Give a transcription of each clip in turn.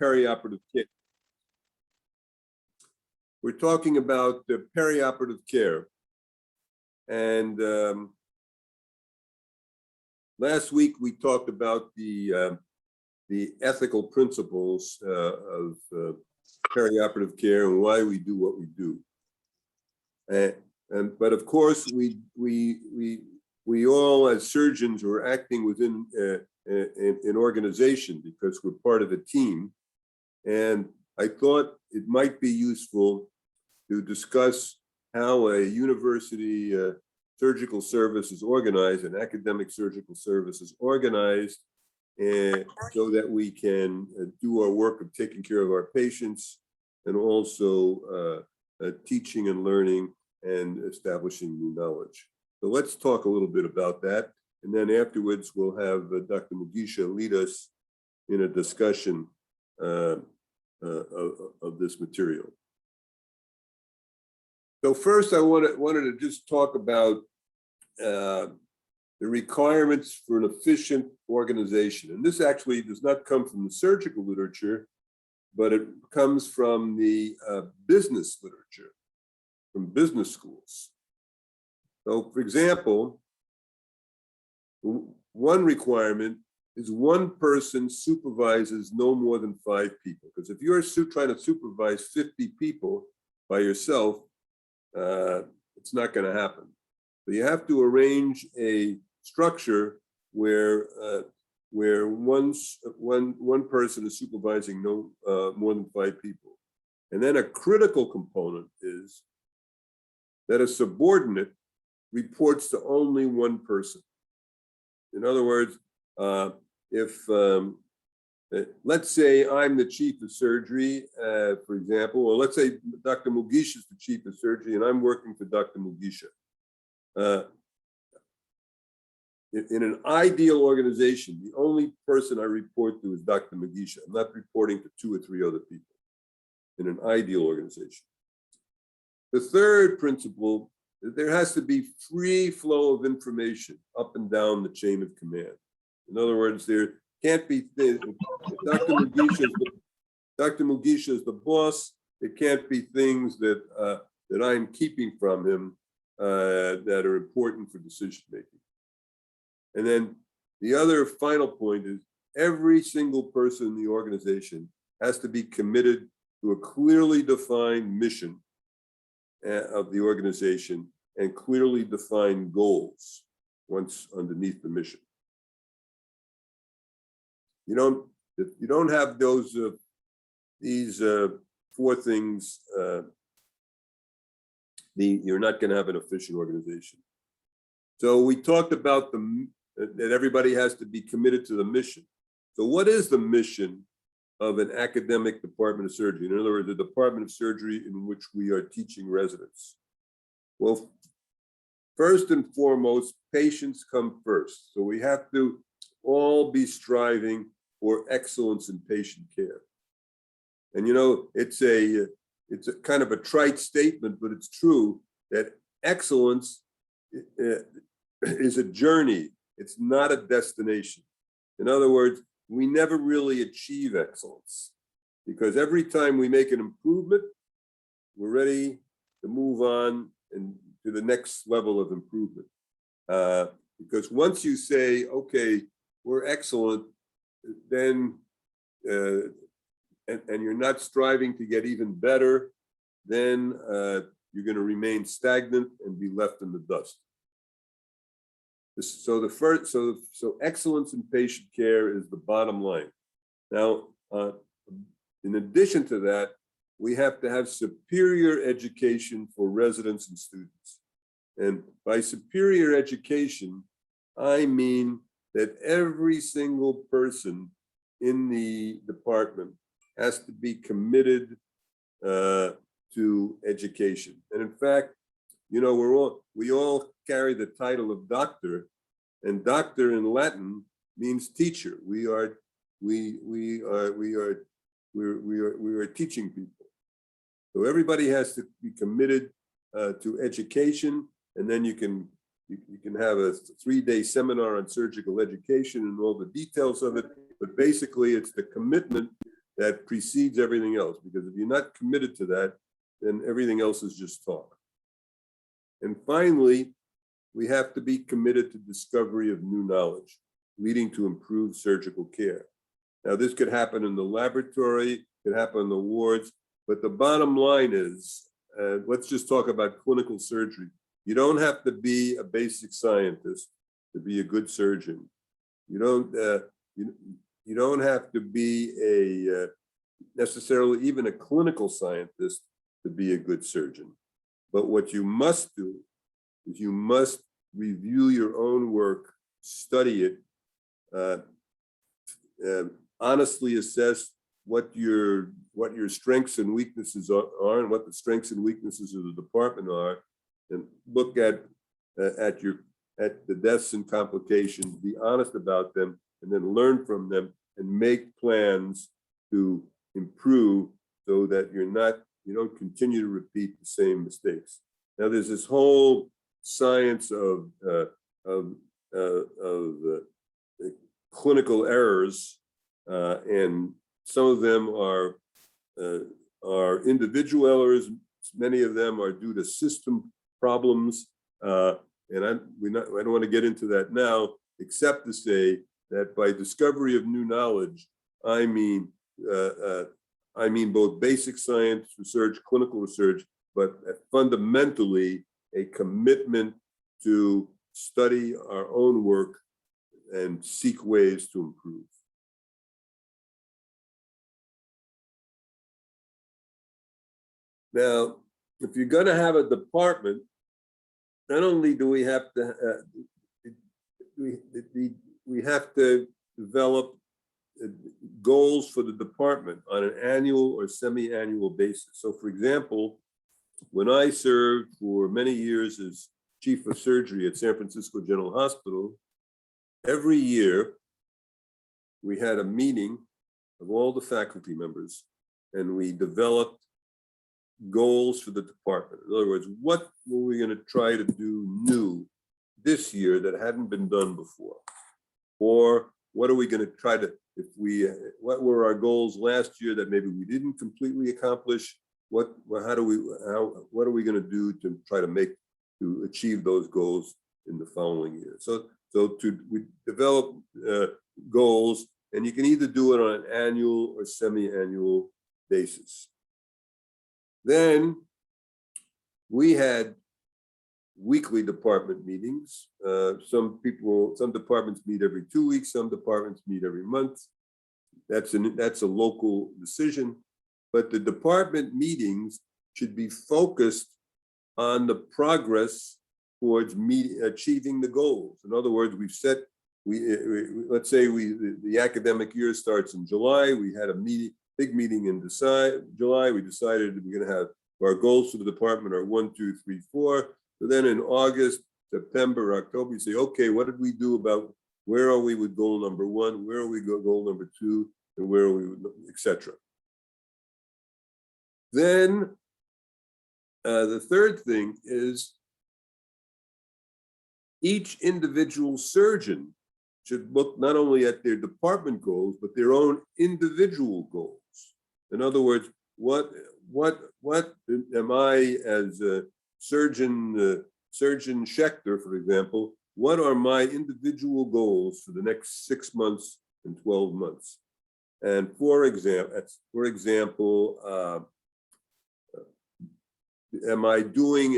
perioperative care. We're talking about the perioperative care. And last week we talked about the ethical principles of perioperative care and why we do what we do. But of course, we all as surgeons are acting within an organization because we're part of a team. And I thought it might be useful to discuss how a university surgical service is organized, an academic surgical service is organized, so that we can do our work of taking care of our patients and also teaching and learning and establishing new knowledge. So let's talk a little bit about that. And then afterwards, we'll have Dr. Mugisha lead us in a discussion of this material. So first, I wanted to just talk about the requirements for an efficient organization. And this actually does not come from the surgical literature, but it comes from the business literature, from business schools. So for example, one requirement is one person supervises no more than 5 people. Because if you're trying to supervise 50 people by yourself, it's not going to happen. So you have to arrange a structure where one person is supervising no more than 5 people. And then a critical component is that a subordinate reports to only one person. In other words, let's say I'm the chief of surgery, for example, or let's say Dr. Mugisha is the chief of surgery and I'm working for Dr. Mugisha. In an ideal organization, the only person I report to is Dr. Mugisha. I'm not reporting to 2 or 3 other people in an ideal organization. The third principle is there has to be free flow of information up and down the chain of command. In other words, there can't be things. Dr. Mugisha is the boss. There can't be things that I'm keeping from him that are important for decision making. And then the other final point is every single person in the organization has to be committed to a clearly defined mission of the organization and clearly defined goals once underneath the mission. If you don't have these 4 things, you're not going to have an efficient organization. So we talked about that everybody has to be committed to the mission. So what is the mission of an academic department of surgery? In other words, the department of surgery in which we are teaching residents. Well, first and foremost, patients come first. So we have to all be striving for excellence in patient care. And it's a kind of a trite statement, but it's true that excellence is a journey. It's not a destination. In other words, we never really achieve excellence because every time we make an improvement, we're ready to move on and to the next level of improvement. Because once you say, okay, we're excellent, then, and you're not striving to get even better, then you're going to remain stagnant and be left in the dust. So excellence in patient care is the bottom line. Now, in addition to that, we have to have superior education for residents and students. And by superior education, I mean that every single person in the department has to be committed to education. And in fact, we all carry the title of doctor, and doctor in Latin means teacher. We are teaching people. So everybody has to be committed to education, and then you can have a 3-day seminar on surgical education and all the details of it. But basically, it's the commitment that precedes everything else, because if you're not committed to that, then everything else is just talk. And finally, we have to be committed to discovery of new knowledge, leading to improved surgical care. Now, this could happen in the laboratory, could happen in the wards, but the bottom line is, let's just talk about clinical surgery. You don't have to be a basic scientist to be a good surgeon. You don't have to be a necessarily even a clinical scientist to be a good surgeon. But what you must do is you must review your own work, study it, honestly assess what your strengths and weaknesses are and what the strengths and weaknesses of the department are, and look at the deaths and complications, be honest about them, and then learn from them and make plans to improve so that you don't continue to repeat the same mistakes. Now, there's this whole science of clinical errors, and some of them are individual errors. Many of them are due to system problems, and I don't want to get into that now, except to say that by discovery of new knowledge, I mean both basic science research, clinical research, but fundamentally a commitment to study our own work and seek ways to improve. Now, if you're going to have a department, not only do we have to we have to develop goals for the department on an annual or semi-annual basis. So, for example, when I served for many years as chief of surgery at San Francisco General Hospital, every year we had a meeting of all the faculty members, and we developed goals for the department. In other words, what were we going to try to do new this year that hadn't been done before? Or what are we going to try to, what were our goals last year that maybe we didn't completely accomplish? What are we going to do to try to achieve those goals in the following year? So we develop goals, and you can either do it on an annual or semi-annual basis. Then we had weekly department meetings. Some departments meet every 2 weeks, some departments meet every month. That's a local decision, but the department meetings should be focused on the progress towards achieving the goals. In other words, let's say the academic year starts in July. We had a big meeting in July. We decided we're going to have our goals for the department are 1, 2, 3, 4. So then in August, September, October, you say, okay, what did we do about, where are we with goal number 1? Where are we with goal number 2? And where are we with, et cetera. Then the third thing is each individual surgeon should look not only at their department goals, but their own individual goals. In other words, what am I as a surgeon Schechter, for example, what are my individual goals for the next 6 months and 12 months? And for example, am I doing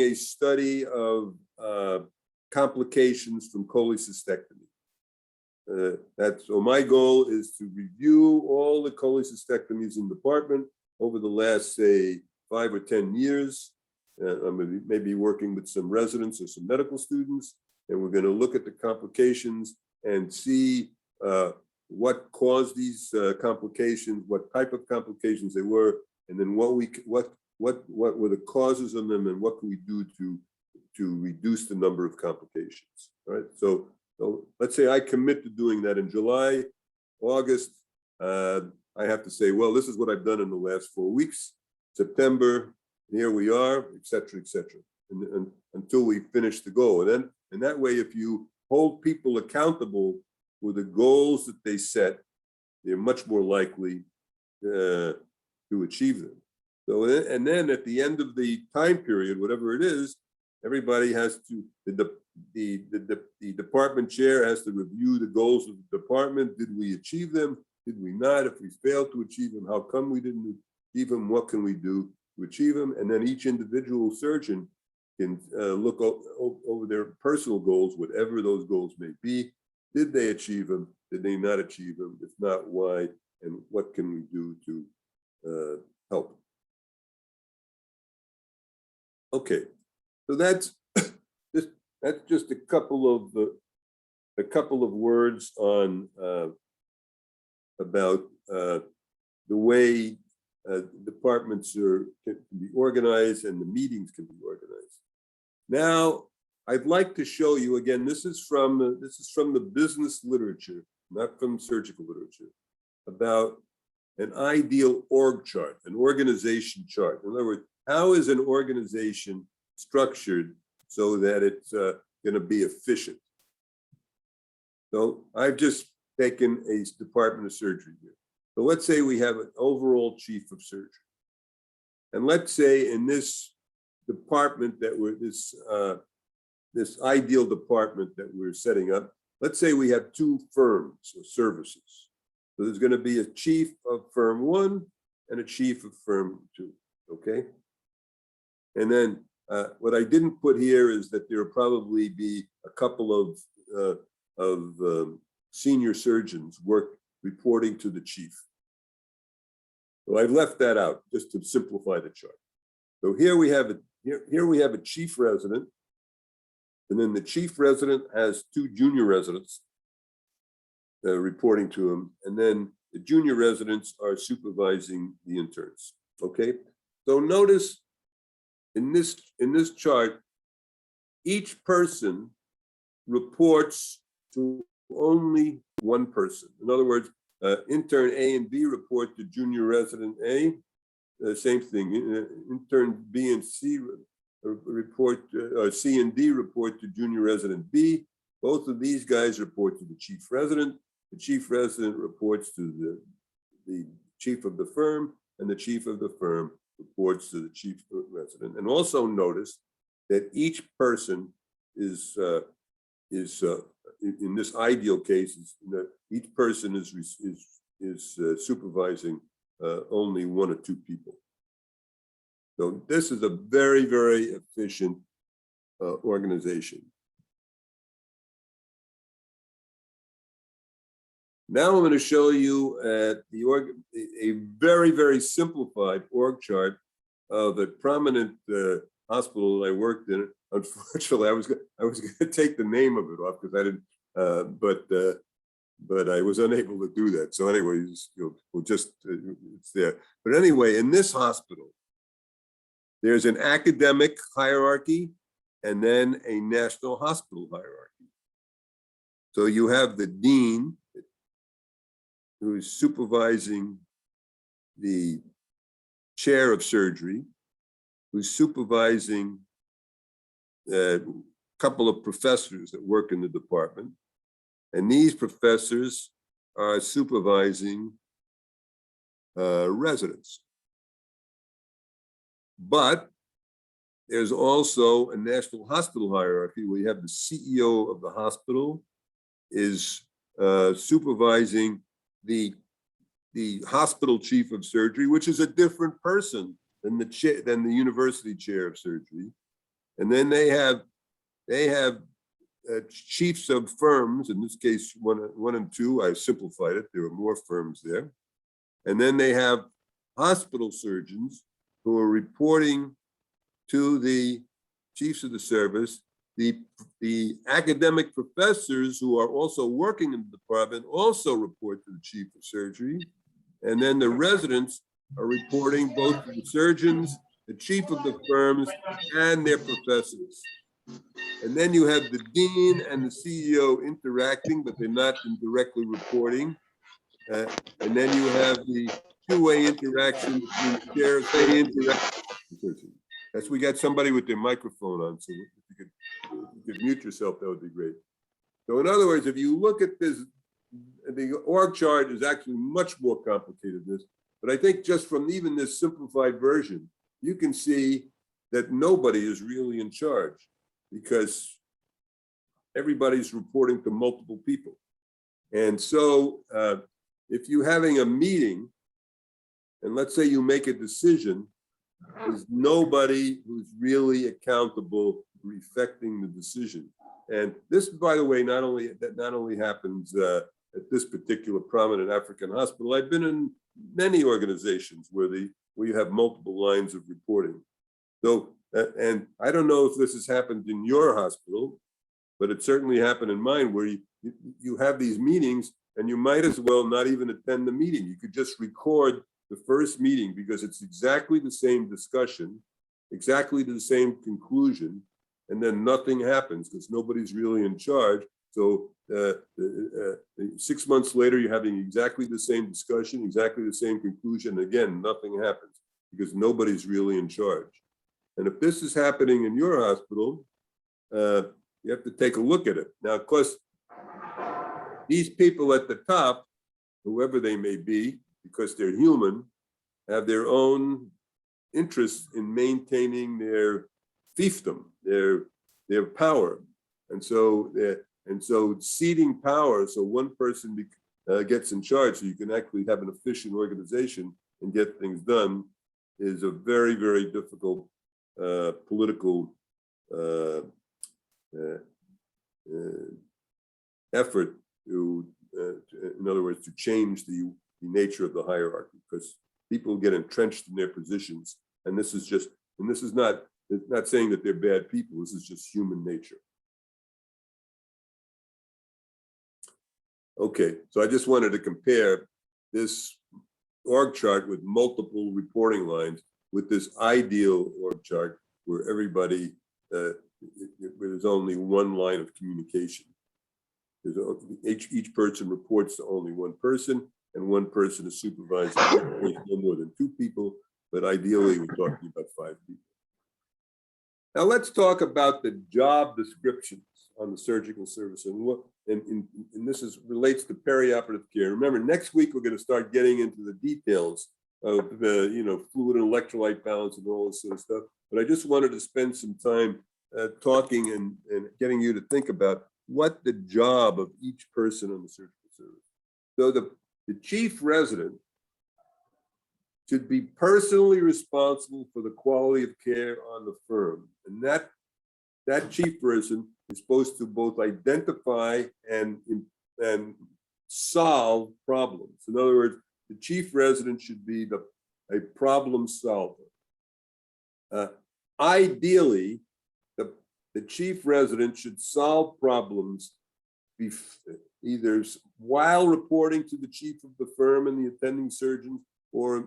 a study of complications from cholecystectomy? So my goal is to review all the cholecystectomies in the department over the last, say, 5 or 10 years. I'm maybe working with some residents or some medical students, and we're going to look at the complications and see what caused these complications, what type of complications they were, and then what were the causes of them, and what can we do to reduce the number of complications. All right. So let's say I commit to doing that in July, August. I have to say, well, this is what I've done in the last 4 weeks. September, here we are, et cetera, and until we finish the goal. And that way, if you hold people accountable for the goals that they set, they're much more likely to achieve them. So, and then at the end of the time period, whatever it is, everybody has to, the department chair has to review the goals of the department. Did we achieve them? Did we not? If we failed to achieve them, how come we didn't achieve them? What can we do to achieve them? And then each individual surgeon can look over their personal goals, whatever those goals may be. Did they achieve them? Did they not achieve them? If not, why? And what can we do to help? Okay, so that's just a couple of words on about the way departments can be organized and the meetings can be organized. Now, I'd like to show you again. This is from the business literature, not from surgical literature, about an ideal org chart, an organization chart. In other words, how is an organization structured so that it's going to be efficient? So I've just taken a department of surgery here. So let's say we have an overall chief of surgery. And let's say in this department that we're, this ideal department that we're setting up, let's say we have two firms or services. So there's going to be a chief of firm 1 and a chief of firm 2, okay? And then what I didn't put here is that there will probably be a couple of senior surgeons reporting to the chief. So I've left that out just to simplify the chart. So here we have a chief resident, and then the chief resident has 2 junior residents reporting to him, and then the junior residents are supervising the interns. Okay, so notice in this chart, each person reports to only one person. In other words, intern A and B report to junior resident A. Same thing. Intern B and C report, C and D report to junior resident B. Both of these guys report to the chief resident. The chief resident reports to the chief of the firm, and the chief of the firm reports to the chief resident. And also notice that each person is in this ideal case, each person is supervising only 1 or 2 people. So this is a very, very efficient organization. Now I'm going to show you a very, very simplified org chart of a prominent hospital that I worked in. Unfortunately, I was going to take the name of it off because I didn't, but I was unable to do that. So anyway, we'll just it's there. But anyway, in this hospital, there's an academic hierarchy and then a national hospital hierarchy. So you have the dean, who is supervising the chair of surgery, who's supervising a couple of professors that work in the department. And these professors are supervising residents. But there's also a national hospital hierarchy where you have the CEO of the hospital is supervising the hospital chief of surgery, which is a different person than the university chair of surgery. And then they have chiefs of firms, in this case, 1 and 2, I simplified it, there are more firms there. And then they have hospital surgeons who are reporting to the chiefs of the service. The academic professors who are also working in the department also report to the chief of surgery. And then the residents are reporting both to the surgeons, the chief of the firms, and their professors. And then you have the dean and the CEO interacting, but they're not directly reporting. And then you have the two-way interaction between the chairs. They interact. Yes, we got somebody with their microphone on, so if you could mute yourself, that would be great. So in other words, if you look at this the org chart is actually much more complicated than this, but I think just from even this simplified version, you can see that nobody is really in charge because everybody's reporting to multiple people. And so if you're having a meeting, and let's say you make a decision, there's nobody who's really accountable for effecting the decision. And this, by the way, not only happens at this particular prominent African hospital. I've been in many organizations where you have multiple lines of reporting. So, and I don't know if this has happened in your hospital, but it certainly happened in mine, where you have these meetings and you might as well not even attend the meeting. You could just record the first meeting because it's exactly the same discussion, exactly the same conclusion, and then nothing happens because nobody's really in charge. So 6 months later, you're having exactly the same discussion, exactly the same conclusion. Again, nothing happens because nobody's really in charge. And if this is happening in your hospital, you have to take a look at it. Now, of course, these people at the top, whoever they may be, because they're human, have their own interests in maintaining their fiefdom, their power. And so ceding power, so one person gets in charge, so you can actually have an efficient organization and get things done, is a very, very difficult political effort to, in other words, to change the nature of the hierarchy, because people get entrenched in their positions. And this is just, and this is not saying that they're bad people, this is just human nature. Okay, so I just wanted to compare this org chart with multiple reporting lines with this ideal org chart where everybody, where there's only one line of communication. Each person reports to only one person, and one person is supervised no more than 2 people, but ideally we're talking about 5 people. Now let's talk about the job descriptions on the surgical service, and this relates to perioperative care. Remember, next week we're going to start getting into the details of the fluid and electrolyte balance and all this sort of stuff. But I just wanted to spend some time talking and getting you to think about what the job of each person on the surgical service. So the chief resident should be personally responsible for the quality of care on the firm, and that chief person is supposed to both identify and solve problems. In other words, the chief resident should be a problem solver. Ideally, the chief resident should solve problems either while reporting to the chief of the firm and the attending surgeons, or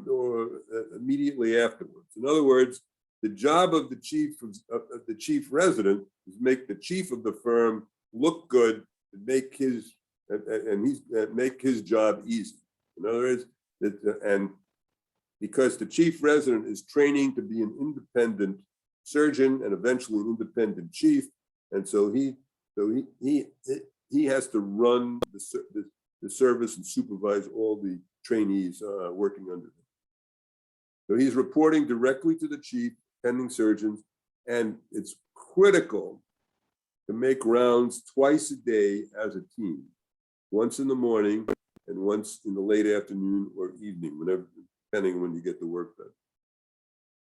immediately afterwards. In other words, the job of the chief resident is make the chief of the firm look good and make his job easy. In other words, and because the chief resident is training to be an independent surgeon and eventually an independent chief, and so he has to run the service and supervise all the trainees working under him. So he's reporting directly to the chief, attending surgeons, and it's critical to make rounds twice a day as a team, once in the morning and once in the late afternoon or evening, whenever, depending on when you get the work done.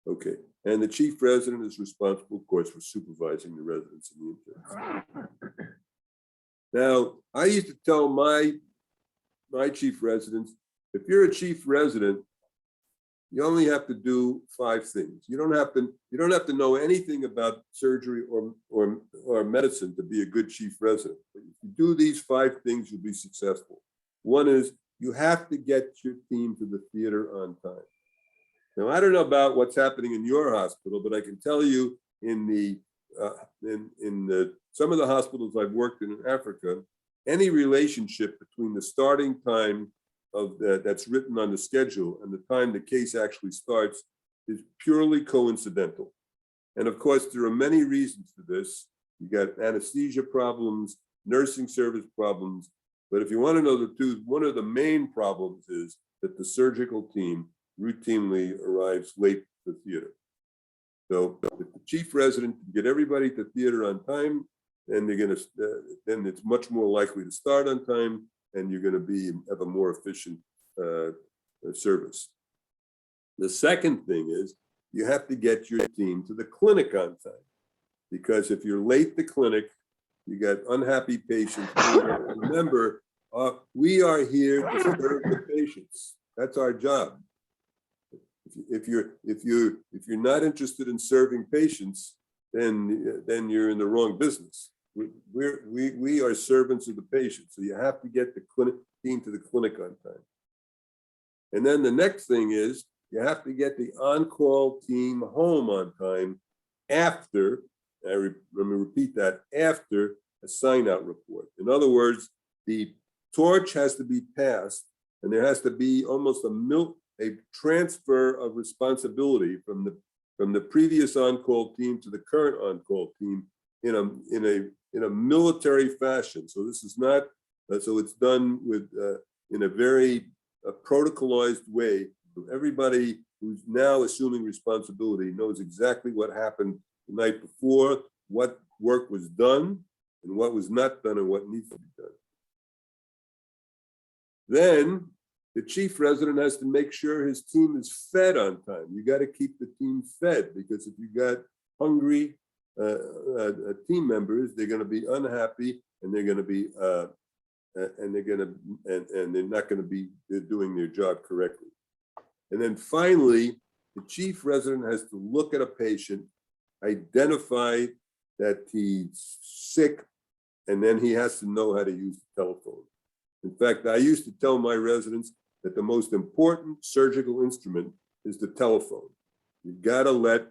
Okay, and the chief resident is responsible, of course, for supervising the residents and the interns. Now, I used to tell my chief residents, if you're a chief resident, you only have to do 5 things. You don't have to know anything about surgery or medicine to be a good chief resident. But if you do these 5 things, you'll be successful. One is you have to get your team to the theater on time. Now, I don't know about what's happening in your hospital, but I can tell you in some of the hospitals I've worked in Africa, any relationship between the starting time of that's written on the schedule and the time the case actually starts is purely coincidental. And of course, there are many reasons for this. You got anesthesia problems, nursing service problems, But if you want to know the truth, one of the main problems is that the surgical team routinely arrives late to theater. So if the chief resident can get everybody to theater on time, then then it's much more likely to start on time, and you're going to have a more efficient service. The second thing is you have to get your team to the clinic on time, because if you're late to clinic, you got unhappy patients. Remember, we are here to serve the patients. That's our job. If you're not interested in serving patients, then you're in the wrong business. We are servants of the patient, so you have to get the team to the clinic on time. And then the next thing is you have to get the on-call team home on time after, let me repeat that, after a sign-out report. In other words, the torch has to be passed, and there has to be almost a transfer of responsibility from the previous on-call team to the current on-call team in a military fashion. So this is not, so it's done with in a very protocolized way. So everybody who's now assuming responsibility knows exactly what happened the night before, what work was done, and what was not done, and what needs to be done. Then the chief resident has to make sure his team is fed on time. You got to keep the team fed, because if you got hungry team members, they're going to be unhappy, and they're going to be and they're not going to be doing their job correctly. And then finally, the chief resident has to look at a patient, identify that he's sick, and then he has to know how to use the telephone. In fact, I used to tell my residents that the most important surgical instrument is the telephone. You've got to let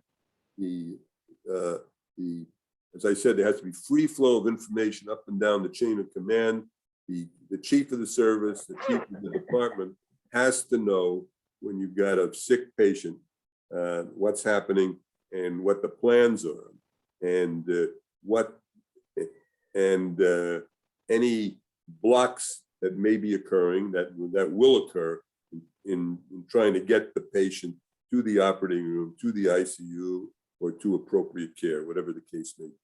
as I said, there has to be free flow of information up and down the chain of command. The chief of the service, the chief of the department has to know when you've got a sick patient, what's happening and what the plans are, and any blocks that may be occurring, that will occur in trying to get the patient to the operating room, to the ICU, or to appropriate care, whatever the case may be.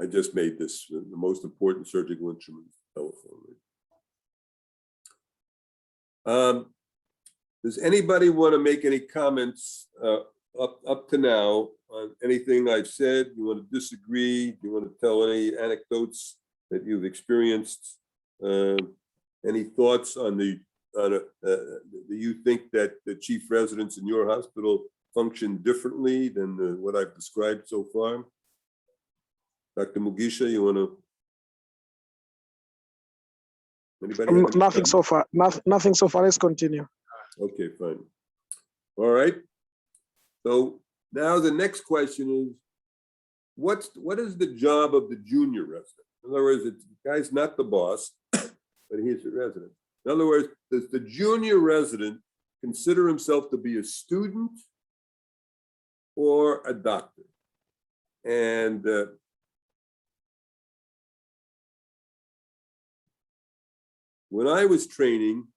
I just made this the most important surgical instrument, telephone. Does anybody want to make any comments up to now on anything I've said? You want to disagree? Do you want to tell any anecdotes that you've experienced? Any thoughts on do you think that the chief residents in your hospital function differently than what I've described so far? Dr. Mugisha, you want to? Anybody? Nothing so far. Nothing so far. Let's continue. Okay, fine. All right. So now the next question is, what is the job of the junior resident? In other words, the guy's not the boss, but he's the resident. In other words, does the junior resident consider himself to be a student or a doctor? And when I was training,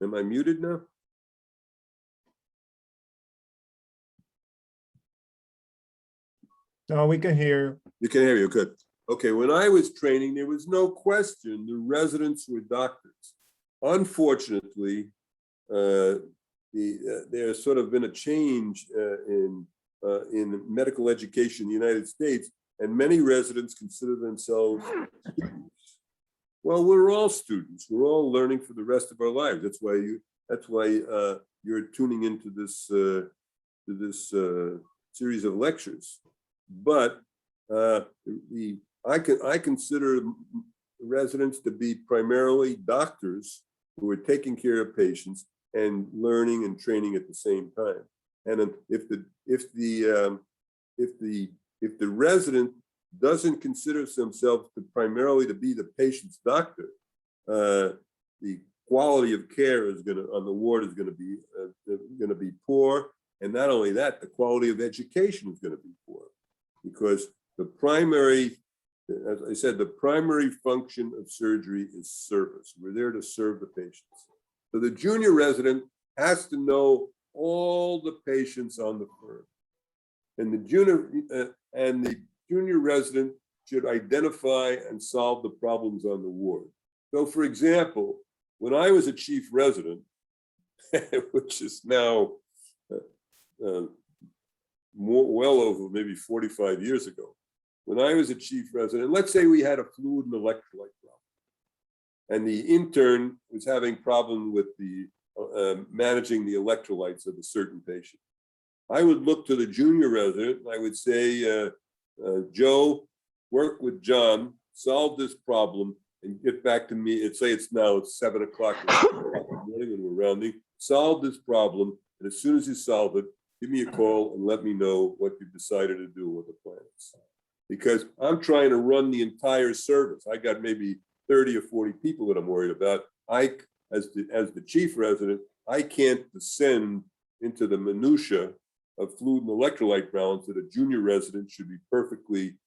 am I muted now? No, we can hear you. You can hear you, good. Okay, when I was training, there was no question the residents were doctors. Unfortunately, there's sort of been a change in medical education in the United States, and many residents consider themselves students. Well, we're all students. We're all learning for the rest of our lives. That's why you're tuning into this series of lectures. But I consider residents to be primarily doctors who are taking care of patients and learning and training at the same time. And if the resident doesn't consider themselves primarily to be the patient's doctor, the quality of care on the ward is going to be poor, and not only that, the quality of education is going to be poor. because the primary, as I said, the primary function of surgery is service. We're there to serve the patients. So the junior resident has to know all the patients on the firm. And the junior resident should identify and solve the problems on the ward. So for example, when I was a chief resident, which is now well over maybe 45 years ago, when I was a chief resident, let's say we had a fluid and electrolyte problem, and the intern was having problem with the managing the electrolytes of a certain patient. I would look to the junior resident and I would say, Joe, work with John, solve this problem, and get back to me. And say it's 7 o'clock in the morning and we're rounding. Solve this problem, and as soon as you solve it, give me a call and let me know what you've decided to do with the plans. Because I'm trying to run the entire service. I got maybe 30 or 40 people that I'm worried about. As the chief resident, I can't descend into the minutia of fluid and electrolyte balance that a junior resident should be perfectly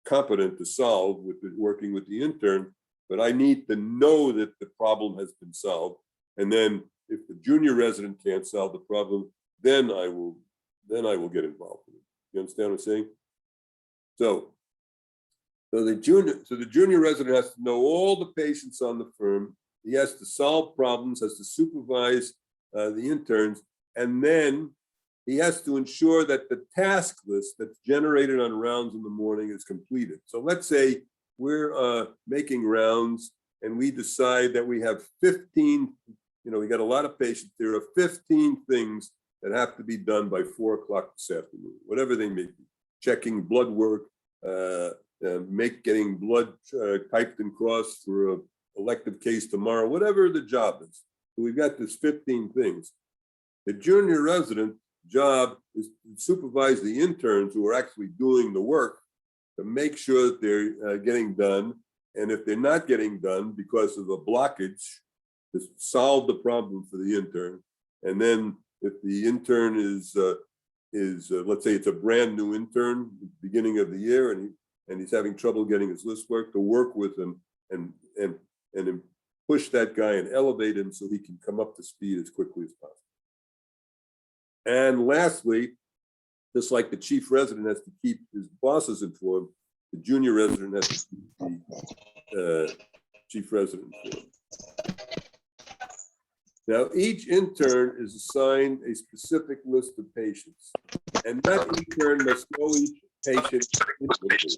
competent to solve with working with the intern. But I need to know that the problem has been solved. And then if the junior resident can't solve the problem, then I will get involved in it. You understand what I'm saying? So the junior resident has to know all the patients on the firm. He has to solve problems, has to supervise the interns, and then he has to ensure that the task list that's generated on rounds in the morning is completed. So let's say we're making rounds and we decide that we have 15, we got a lot of patients. There are 15 things that have to be done by 4 o'clock this afternoon, whatever they may be. Checking blood work, getting blood typed and crossed for an elective case tomorrow, whatever the job is. So we've got this 15 things. The junior resident job is to supervise the interns who are actually doing the work to make sure that they're getting done. And if they're not getting done because of a blockage, to solve the problem for the intern. And then if the intern is let's say it's a brand new intern at the beginning of the year and he's having trouble getting his list work, to work with him and push that guy and elevate him so he can come up to speed as quickly as possible. And lastly, just like the chief resident has to keep his bosses informed, the junior resident has to keep the chief resident informed. Now, each intern is assigned a specific list of patients, and that intern must know each patient individually.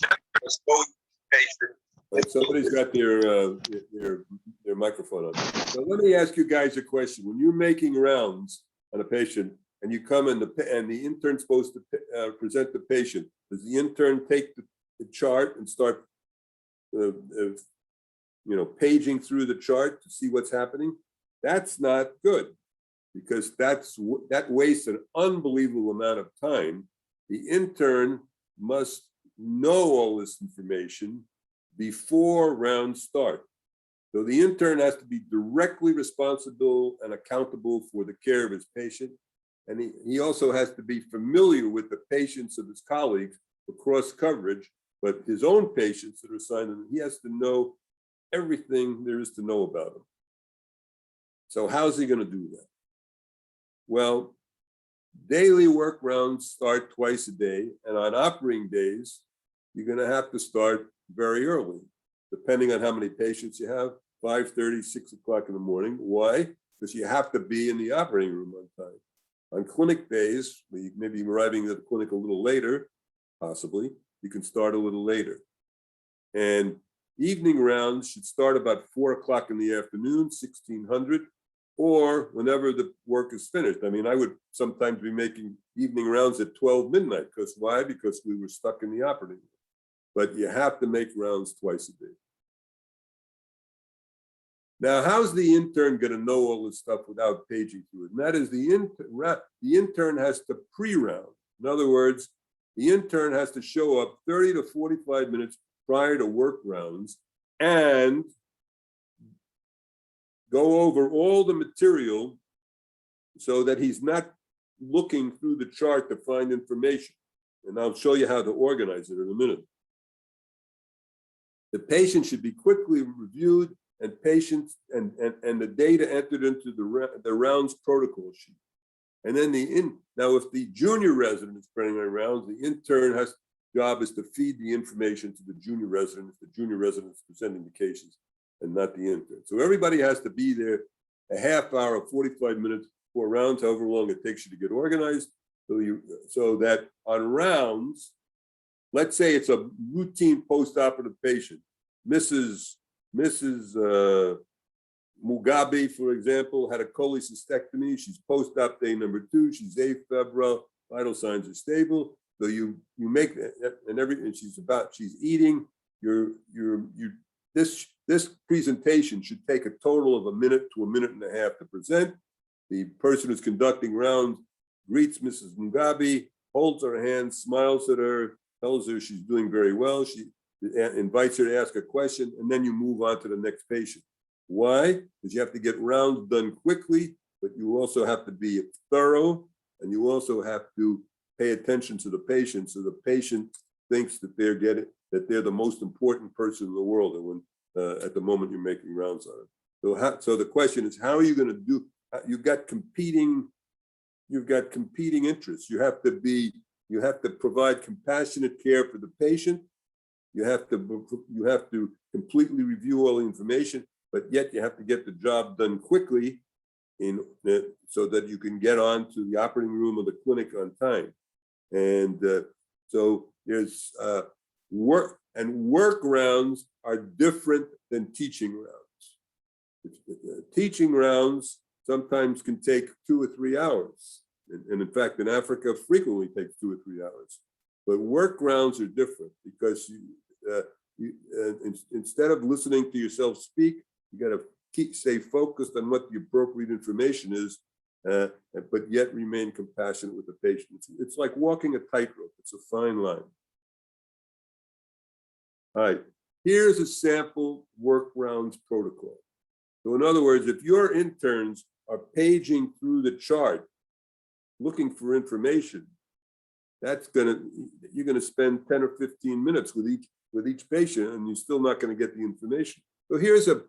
Somebody's got their microphone on. So let me ask you guys a question. When you're making rounds on a patient and you come in and the intern's supposed to present the patient, does the intern take the chart and start paging through the chart to see what's happening? That's not good, because that wastes an unbelievable amount of time. The intern must know all this information before rounds start. So the intern has to be directly responsible and accountable for the care of his patient. And he also has to be familiar with the patients of his colleagues across coverage, but his own patients that are assigned him, he has to know everything there is to know about them. So how's he going to do that? Well, daily work rounds start twice a day, and on operating days, you're going to have to start very early, depending on how many patients you have, 5:30, 6 o'clock in the morning. Why? Because you have to be in the operating room on time. On clinic days, you may be arriving at the clinic a little later, possibly, you can start a little later. And evening rounds should start about 4 o'clock in the afternoon, 1600, or whenever the work is finished. I mean, I would sometimes be making evening rounds at 12 midnight. Because why? Because we were stuck in the operating room. But you have to make rounds twice a day. Now, how's the intern going to know all this stuff without paging through it? And that is the intern has to pre-round. In other words, the intern has to show up 30 to 45 minutes prior to work rounds and go over all the material so that he's not looking through the chart to find information. and I'll show you how to organize it in a minute. The patient should be quickly reviewed and the data entered into the rounds protocol sheet. And then now if the junior resident is running rounds, the intern job is to feed the information to the junior resident if the junior resident is presenting the cases and not the intern. So everybody has to be there a half hour, 45 minutes for rounds, however long it takes you to get organized. So that on rounds, let's say it's a routine post-operative patient, Mrs. Mugabe, for example, had a cholecystectomy. She's post-op day number 2. She's afebrile. Vital signs are stable. So you make that, and she's eating. This presentation should take a total of 1 minute to 1.5 minutes to present. The person who's conducting rounds greets Mrs. Mugabe, holds her hand, smiles at her, tells her she's doing very well. She invites her to ask a question, and then you move on to the next patient. Why? Because you have to get rounds done quickly, but you also have to be thorough, and you also have to pay attention to the patient, so the patient thinks that they're the most important person in the world, and when at the moment you're making rounds on it. So the question is, how are you going to do? You've got competing interests. You have to provide compassionate care for the patient. You have to completely review all the information, but yet you have to get the job done quickly so that you can get on to the operating room of the clinic on time. And so there's work rounds are different than teaching rounds. Teaching rounds sometimes can take 2 or 3 hours. And in fact, in Africa, frequently takes 2 or 3 hours. But work rounds are different because instead of listening to yourself speak, you got to stay focused on what the appropriate information is, but yet remain compassionate with the patient. It's like walking a tightrope. It's a fine line. All right, here's a sample work rounds protocol. So in other words, if your interns are paging through the chart, looking for information, you're gonna spend 10 or 15 minutes with each patient, and you're still not gonna get the information. So here's a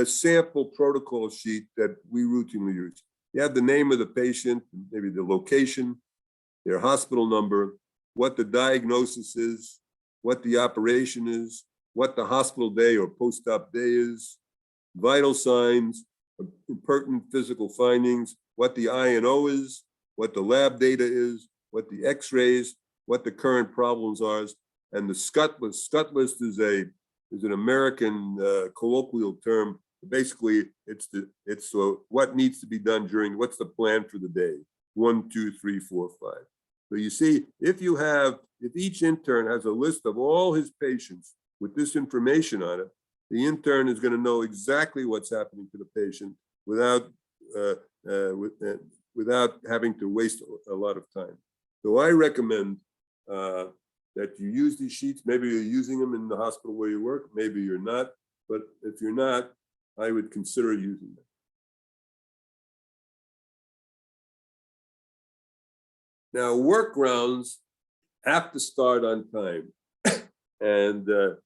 sample protocol sheet that we routinely use. You have the name of the patient, maybe the location, their hospital number, what the diagnosis is, what the operation is, what the hospital day or post-op day is, vital signs, pertinent physical findings, what the I&O is, what the lab data is, what the x-rays, what the current problems are, and the SCUT list. SCUT list is an American colloquial term. Basically, it's what needs to be done what's the plan for the day, 1, 2, 3, 4, 5. So you see, if each intern has a list of all his patients with this information on it, the intern is going to know exactly what's happening to the patient without having to waste a lot of time. So I recommend that you use these sheets. Maybe you're using them in the hospital where you work, maybe you're not, but if you're not, I would consider using them. Now, work rounds have to start on time, and there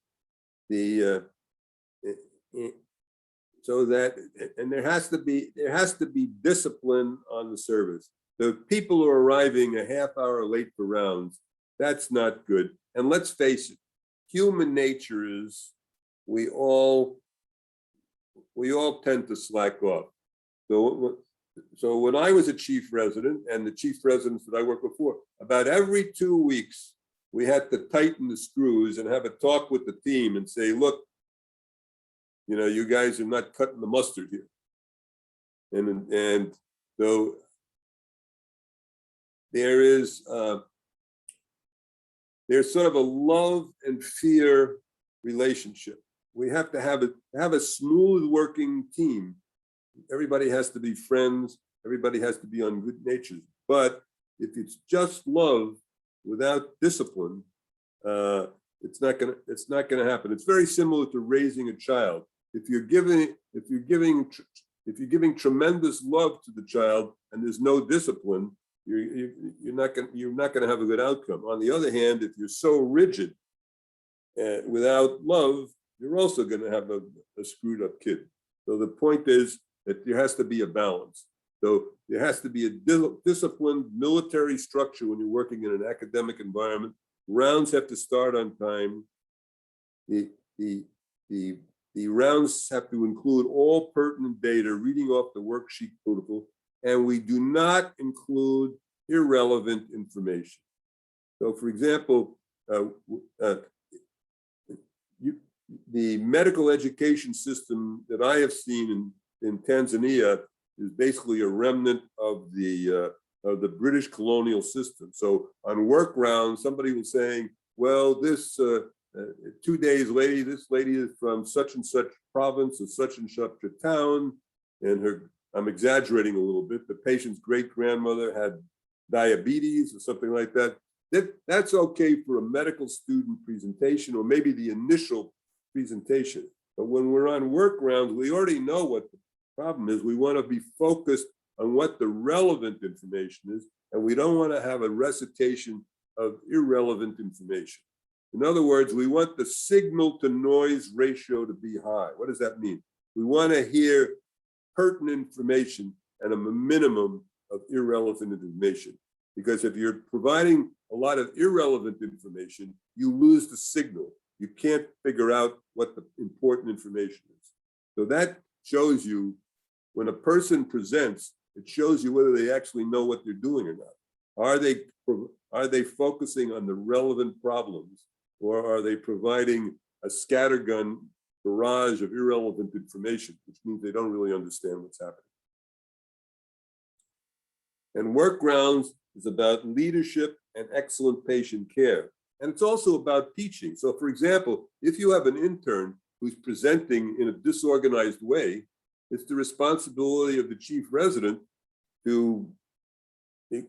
has to be discipline on the service. So if people are arriving a half hour late for rounds, that's not good. And let's face it, human nature is we all tend to slack off. So when I was a chief resident, and the chief residents that I worked before, about every 2 weeks, we had to tighten the screws and have a talk with the team and say, look, you guys are not cutting the mustard here. And so there's sort of a love and fear relationship. We have to have a smooth working team. Everybody has to be friends. Everybody has to be on good natures. But if it's just love without discipline, it's not gonna happen. It's very similar to raising a child. If you're giving tremendous love to the child and there's no discipline, you're not going to have a good outcome. On the other hand, if you're so rigid without love, you're also going to have a screwed up kid. So the point is that there has to be a balance. So there has to be a disciplined military structure when you're working in an academic environment. Rounds have to start on time. The rounds have to include all pertinent data, reading off the worksheet protocol, and we do not include irrelevant information. So for example, the medical education system that I have seen in Tanzania is basically a remnant of the British colonial system. So on work rounds, somebody was saying, well, this 2 days later, this lady is from such and such province or such and such a town, and I'm exaggerating a little bit, the patient's great-grandmother had diabetes or something like that. That's okay for a medical student presentation or maybe the initial presentation. But when we're on work rounds, we already know what the problem is. We want to be focused on what the relevant information is, and we don't want to have a recitation of irrelevant information. In other words, we want the signal to noise ratio to be high. What does that mean? We want to hear pertinent information and a minimum of irrelevant information. Because if you're providing a lot of irrelevant information, you lose the signal. You can't figure out what the important information is. So that shows you when a person presents, it shows you whether they actually know what they're doing or not. Are they focusing on the relevant problems, or are they providing a scattergun barrage of irrelevant information, which means they don't really understand what's happening? And work rounds is about leadership and excellent patient care. And it's also about teaching. So for example, if you have an intern who's presenting in a disorganized way, it's the responsibility of the chief resident to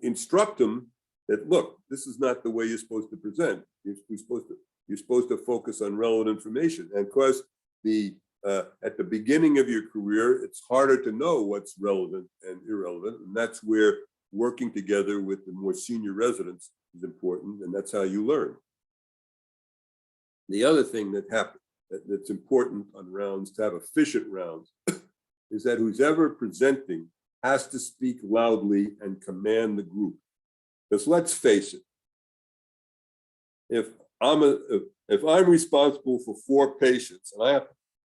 instruct them that, look, this is not the way you're supposed to present. You're supposed to focus on relevant information. And of course, at the beginning of your career, it's harder to know what's relevant and irrelevant. And that's where working together with the more senior residents is important, and that's how you learn. The other thing that's important on rounds, to have efficient rounds, is that who's ever presenting has to speak loudly and command the group. Because let's face it, if I'm responsible for 4 patients and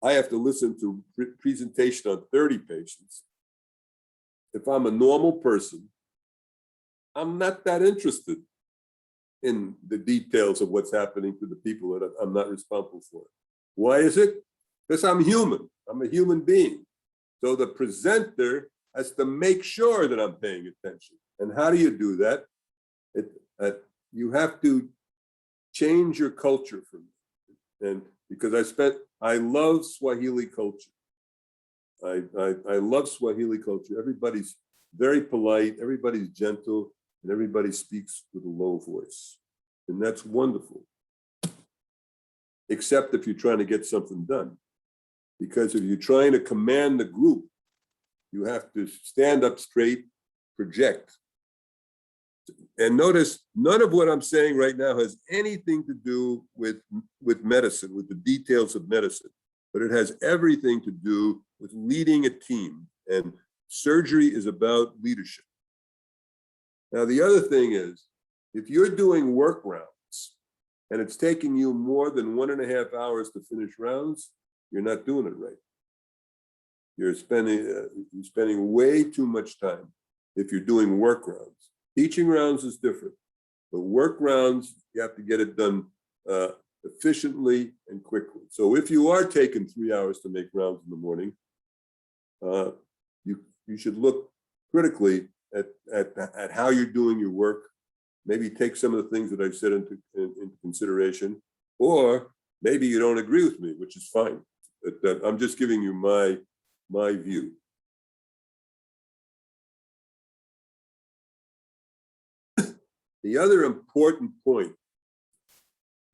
I have to listen to presentation on 30 patients, if I'm a normal person, I'm not that interested in the details of what's happening to the people that I'm not responsible for. Why is it? Because I'm human. I'm a human being. So the presenter has to make sure that I'm paying attention. And how do you do that? You have to change your culture for me. And because I love Swahili culture. I love Swahili culture. Everybody's very polite, everybody's gentle, and everybody speaks with a low voice. And that's wonderful. Except if you're trying to get something done. Because if you're trying to command the group, you have to stand up straight, project. And notice, none of what I'm saying right now has anything to do with medicine, with the details of medicine, but it has everything to do with leading a team. And surgery is about leadership. Now, the other thing is, if you're doing work rounds and it's taking you more than 1.5 hours to finish rounds, you're not doing it right. You're spending way too much time if you're doing work rounds. Teaching rounds is different, but work rounds, you have to get it done efficiently and quickly. So if you are taking 3 hours to make rounds in the morning, you should look critically at how you're doing your work. Maybe take some of the things that I've said into consideration, or maybe you don't agree with me, which is fine. But I'm just giving you my view. The other important point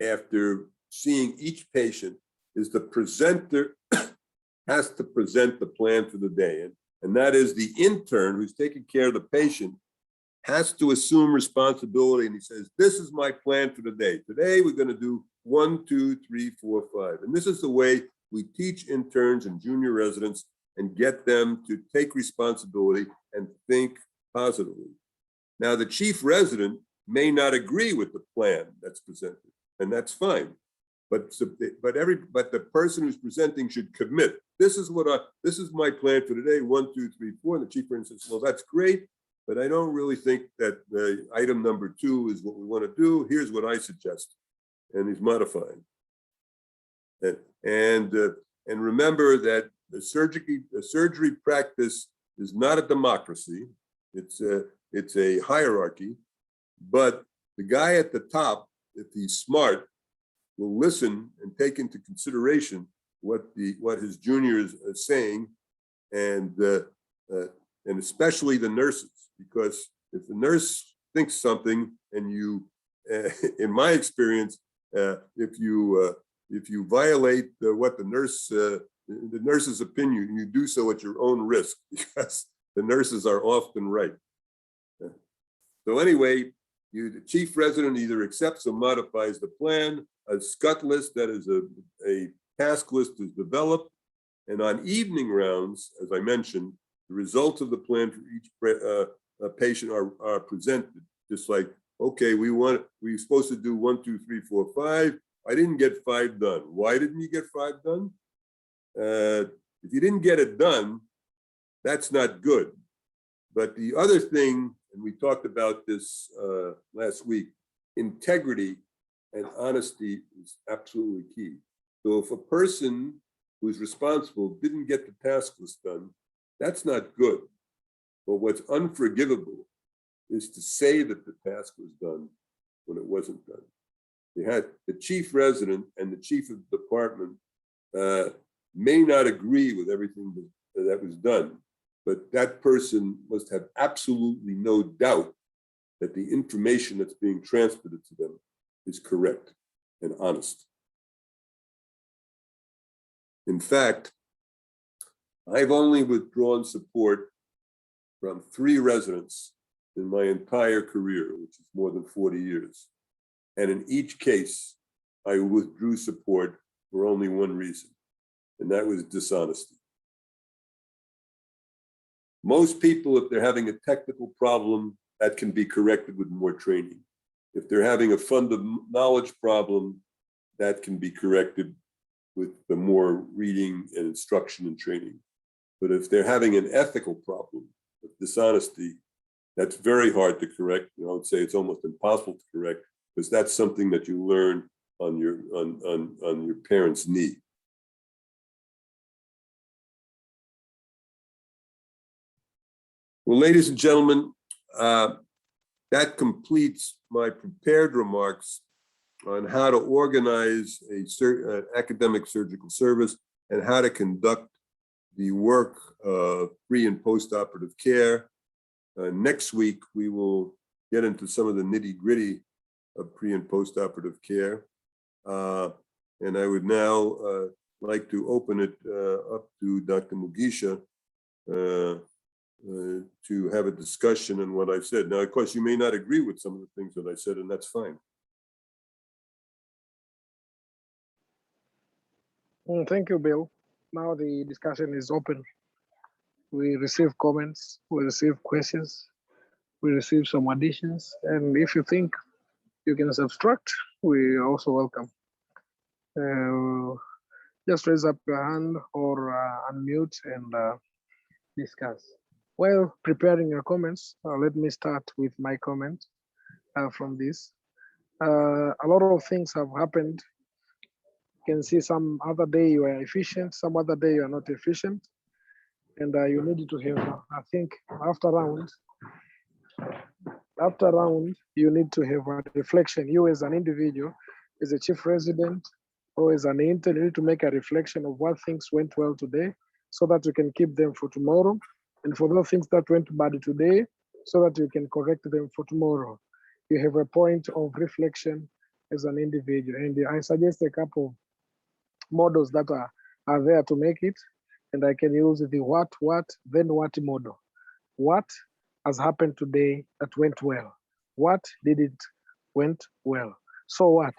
after seeing each patient is the presenter has to present the plan for the day. And that is the intern who's taking care of the patient has to assume responsibility, and he says, this is my plan for the day. Today, we're going to do 1, 2, 3, 4, 5. And this is the way we teach interns and junior residents and get them to take responsibility and think positively. Now, the chief resident may not agree with the plan that's presented, and that's fine. But the person who's presenting should commit. This is my plan for today, 1, 2, 3, 4. And the chief resident says, well, that's great, but I don't really think that the item number 2 is what we want to do. Here's what I suggest. And he's modifying. And remember that the surgery practice is not a democracy. It's a hierarchy. But the guy at the top, if he's smart, will listen and take into consideration what his juniors are saying, and especially the nurses, because if the nurse thinks something and you, in my experience, if you violate what the nurse's opinion, you do so at your own risk, because the nurses are often right. So anyway, the chief resident either accepts or modifies the plan. A SCUT list, that is a task list, is developed. And on evening rounds, as I mentioned, the results of the plan for each patient are presented. Just like, okay, we're supposed to do 1, 2, 3, 4, 5. I didn't get 5 done. Why didn't you get 5 done? If you didn't get it done, that's not good. But the other thing, and we talked about this last week, integrity and honesty is absolutely key. So if a person who's responsible didn't get the task list done, that's not good. But what's unforgivable is to say that the task was done when it wasn't done. The chief resident and the chief of the department may not agree with everything that was done, but that person must have absolutely no doubt that the information that's being transmitted to them is correct and honest. In fact, I've only withdrawn support from 3 residents in my entire career, which is more than 40 years. And in each case, I withdrew support for only one reason, and that was dishonesty. Most people, if they're having a technical problem, that can be corrected with more training. If they're having a fund of knowledge problem, that can be corrected with the more reading and instruction and training. But if they're having an ethical problem with dishonesty, that's very hard to correct. I would say it's almost impossible to correct, because that's something that you learn on your parents' knee. Well, ladies and gentlemen, that completes my prepared remarks on how to organize an academic surgical service and how to conduct the work of pre- and post-operative care. Next week, we will get into some of the nitty-gritty of pre- and post-operative care. And I would now like to open it up to Dr. Mugisha to have a discussion on what I've said. Now, of course, you may not agree with some of the things that I said, and that's fine. Thank you, Bill. Now the discussion is open. We receive comments, we receive questions, we receive some additions, and if you think you can subtract, we also welcome. Just raise up your hand or unmute and discuss. While preparing your comments, let me start with my comment from this. A lot of things have happened. You can see some other day you are efficient, some other day you are not efficient. And you need to have, I think, after round, you need to have a reflection. You as an individual, as a chief resident, or as an intern, you need to make a reflection of what things went well today so that you can keep them for tomorrow. And for those things that went bad today, so that you can correct them for tomorrow. You have a point of reflection as an individual. And I suggest a couple of models that are there to make it. And I can use the what, then what model. What has happened today that went well? What did it went well? So what?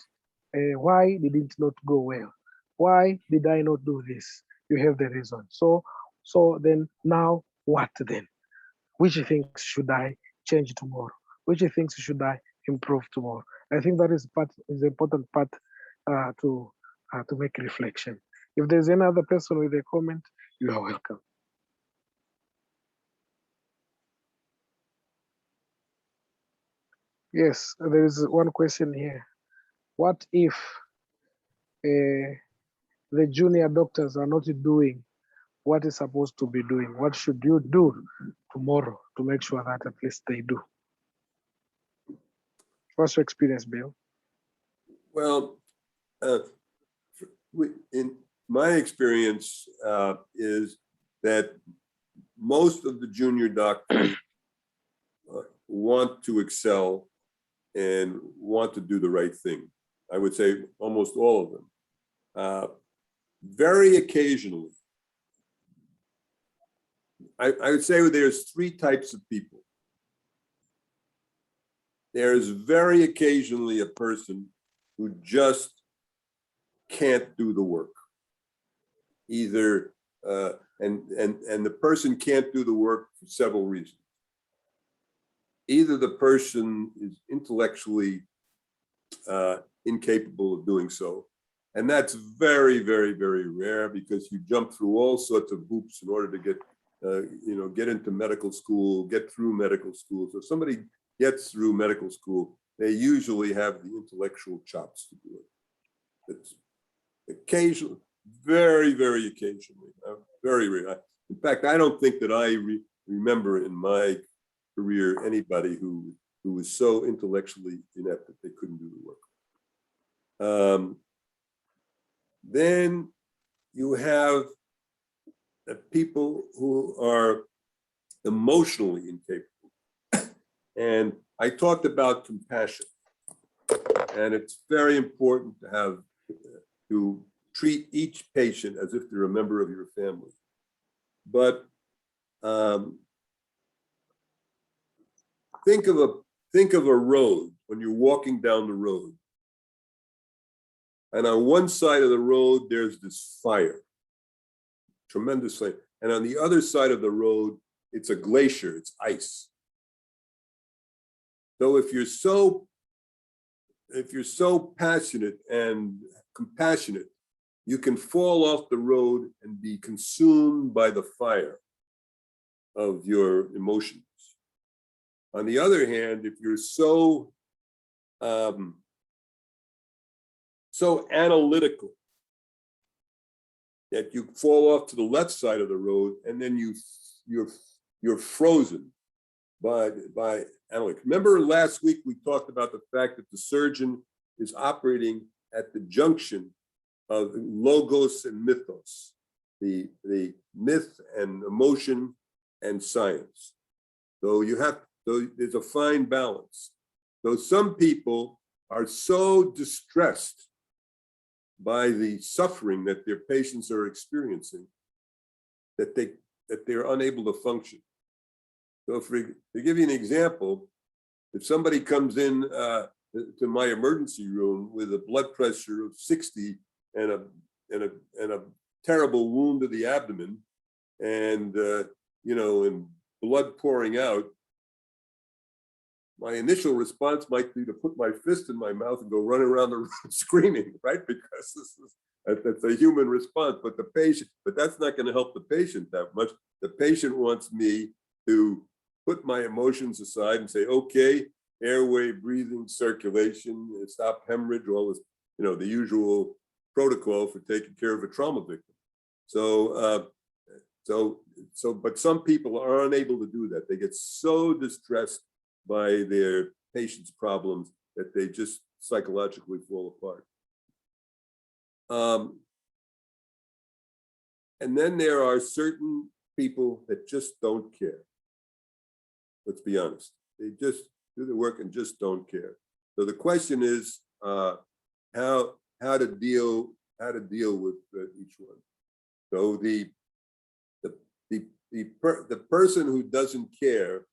Why did it not go well? Why did I not do this? You have the reason. So then now what then? Which things should I change tomorrow? Which things should I improve tomorrow? I think that is the important part to make reflection. If there's any other person with a comment, you are welcome. Yes, there is one question here. What if the junior doctors are not doing what is supposed to be doing? What should you do tomorrow to make sure that at least they do? What's your experience, Bill? Well, in my experience is that most of the junior doctors want to excel and want to do the right thing. I would say almost all of them. Very occasionally, I would say there's three types of people. There's very occasionally a person who just can't do the work. Either, and the person can't do the work for several reasons. Either the person is intellectually incapable of doing so, and that's very, very, very rare because you jump through all sorts of hoops in order to get into medical school, get through medical school. So if somebody gets through medical school, they usually have the intellectual chops to do it. It's occasionally, very, very occasionally, very rare. In fact, I don't think that I remember in my career anybody who was so intellectually inept that they couldn't do the work. Then you have people who are emotionally incapable. And I talked about compassion. And it's very important to treat each patient as if they're a member of your family. But think of a road when you're walking down the road. And on one side of the road, there's this fire, tremendous fire. And on the other side of the road, it's a glacier, it's ice. So if you're so passionate and compassionate, you can fall off the road and be consumed by the fire of your emotions. On the other hand, if you're so analytical that you fall off to the left side of the road, and then you're frozen by analytics. Remember last week we talked about the fact that the surgeon is operating at the junction of logos and mythos, the myth and emotion and science. So there's a fine balance. So some people are so distressed by the suffering that their patients are experiencing that they're unable to function. So to give you an example, if somebody comes in to my emergency room with a blood pressure of 60 and a terrible wound to the abdomen and and blood pouring out, my initial response might be to put my fist in my mouth and go run around the room screaming, right? Because that's a human response. But that's not going to help the patient that much. The patient wants me to put my emotions aside and say, okay, airway, breathing, circulation, stop hemorrhage, all this, the usual protocol for taking care of a trauma victim. But some people are unable to do that. They get so distressed by their patients' problems that they just psychologically fall apart. And then there are certain people that just don't care. Let's be honest. They just do the work and just don't care. So the question is how to deal with each one. So the person who doesn't care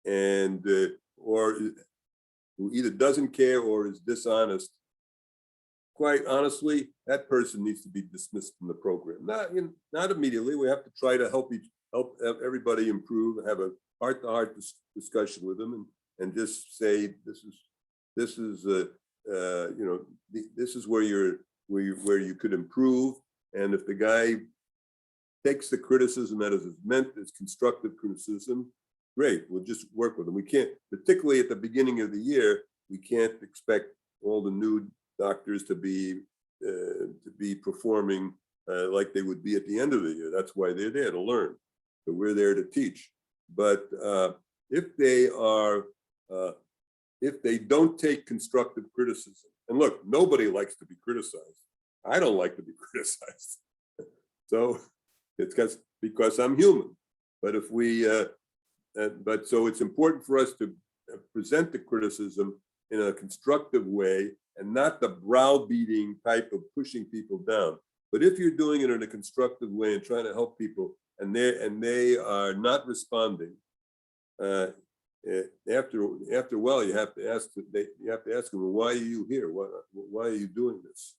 and or who either doesn't care or is dishonest, quite honestly, that person needs to be dismissed from the program. Not immediately. We have to try to help everybody improve, have a heart-to-heart discussion with them, and just say this is this is where you could improve. And if the guy takes the criticism that is meant as constructive criticism, great, we'll just work with them. We can't, particularly at the beginning of the year, we can't expect all the new doctors to be performing like they would be at the end of the year. That's why they're there, to learn. So we're there to teach. But if they don't take constructive criticism, and look, nobody likes to be criticized. I don't like to be criticized. So it's because I'm human. But if we, so it's important for us to present the criticism in a constructive way and not the browbeating type of pushing people down. But if you're doing it in a constructive way and trying to help people, and they are not responding, after a while, you have to ask them, well, why are you here? Why are you doing this?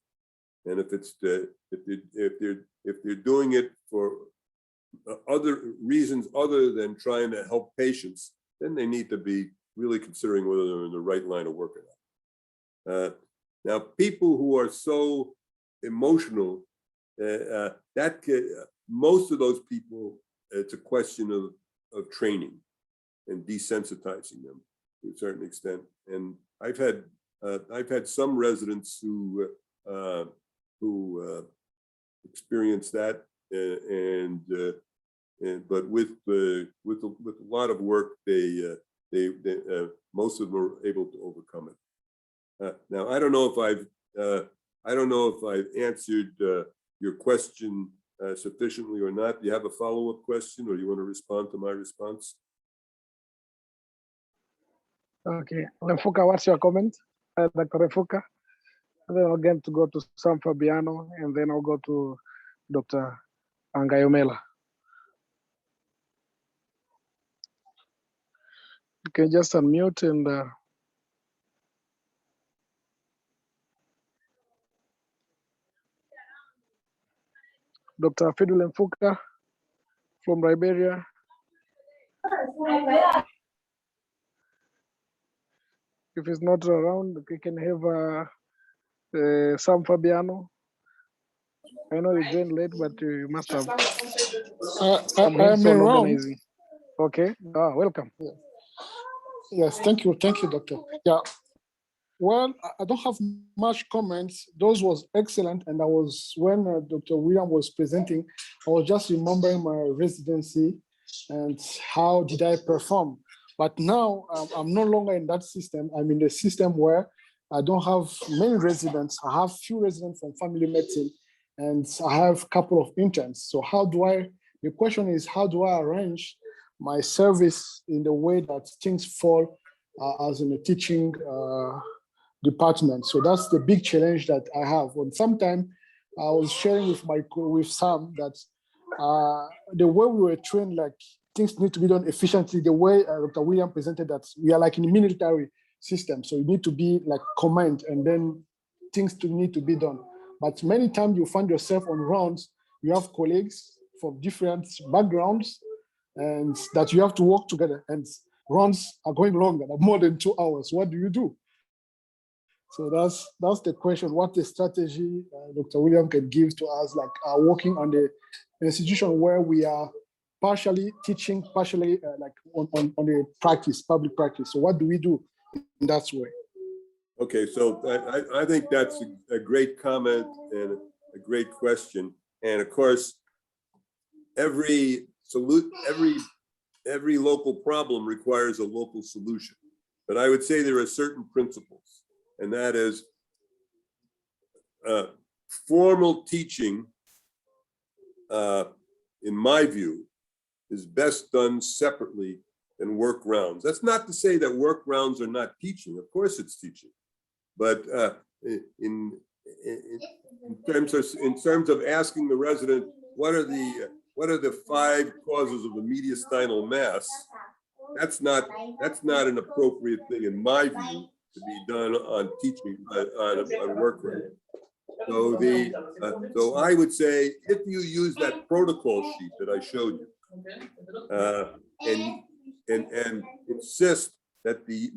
And if they're doing it for other reasons other than trying to help patients, then they need to be really considering whether they're in the right line of work or not. Now, people who are so emotional, most of those people, it's a question of training and desensitizing them to a certain extent. And I've had some residents who experience that, but with a lot of work, most of them are able to overcome it. Now, I don't know if I've answered your question sufficiently or not. Do you have a follow-up question, or do you want to respond to my response? Okay, Refuka, what's your comment, Dr. Refuka? And then I'm going to go to Sam Fabiano, and then I'll go to Dr. Angayomela. You can just unmute and Dr. Fidul Mfuka from Liberia. If he's not around, we can have Sam Fabiano. I know you joined late, but you must have some hints on organizing. Okay, welcome. Yes, thank you, doctor. Yeah, well, I don't have much comments. Those was excellent, and I was, when Dr. William was presenting, I was just remembering my residency and how did I perform. But now I'm no longer in that system. I'm in the system where I don't have many residents. I have few residents from family medicine, and I have a couple of interns. So the question is, how do I arrange my service in the way that things fall as in a teaching department? So that's the big challenge that I have. And sometimes I was sharing with Sam that the way we were trained, like things need to be done efficiently. The way Dr. William presented that we are like in a military system. So you need to be like command, and then things need to be done. But many times you find yourself on rounds, you have colleagues from different backgrounds, and that you have to work together, and runs are going longer, more than 2 hours. What do you do? So that's the question. What the strategy Dr. William can give to us, like working on the institution where we are partially teaching, partially like on the practice, public practice. So what do we do in that way? Okay, so I think that's a great comment and a great question. And of course, every local problem requires a local solution. But I would say there are certain principles, and that is formal teaching, in my view, is best done separately than work rounds. That's not to say that work rounds are not teaching. Of course it's teaching. But in terms of asking the resident, what are the 5 causes of the mediastinal mass? that's not an appropriate thing in my view to be done on teaching on work rate. So so I would say if you use that protocol sheet that I showed you, and insist that the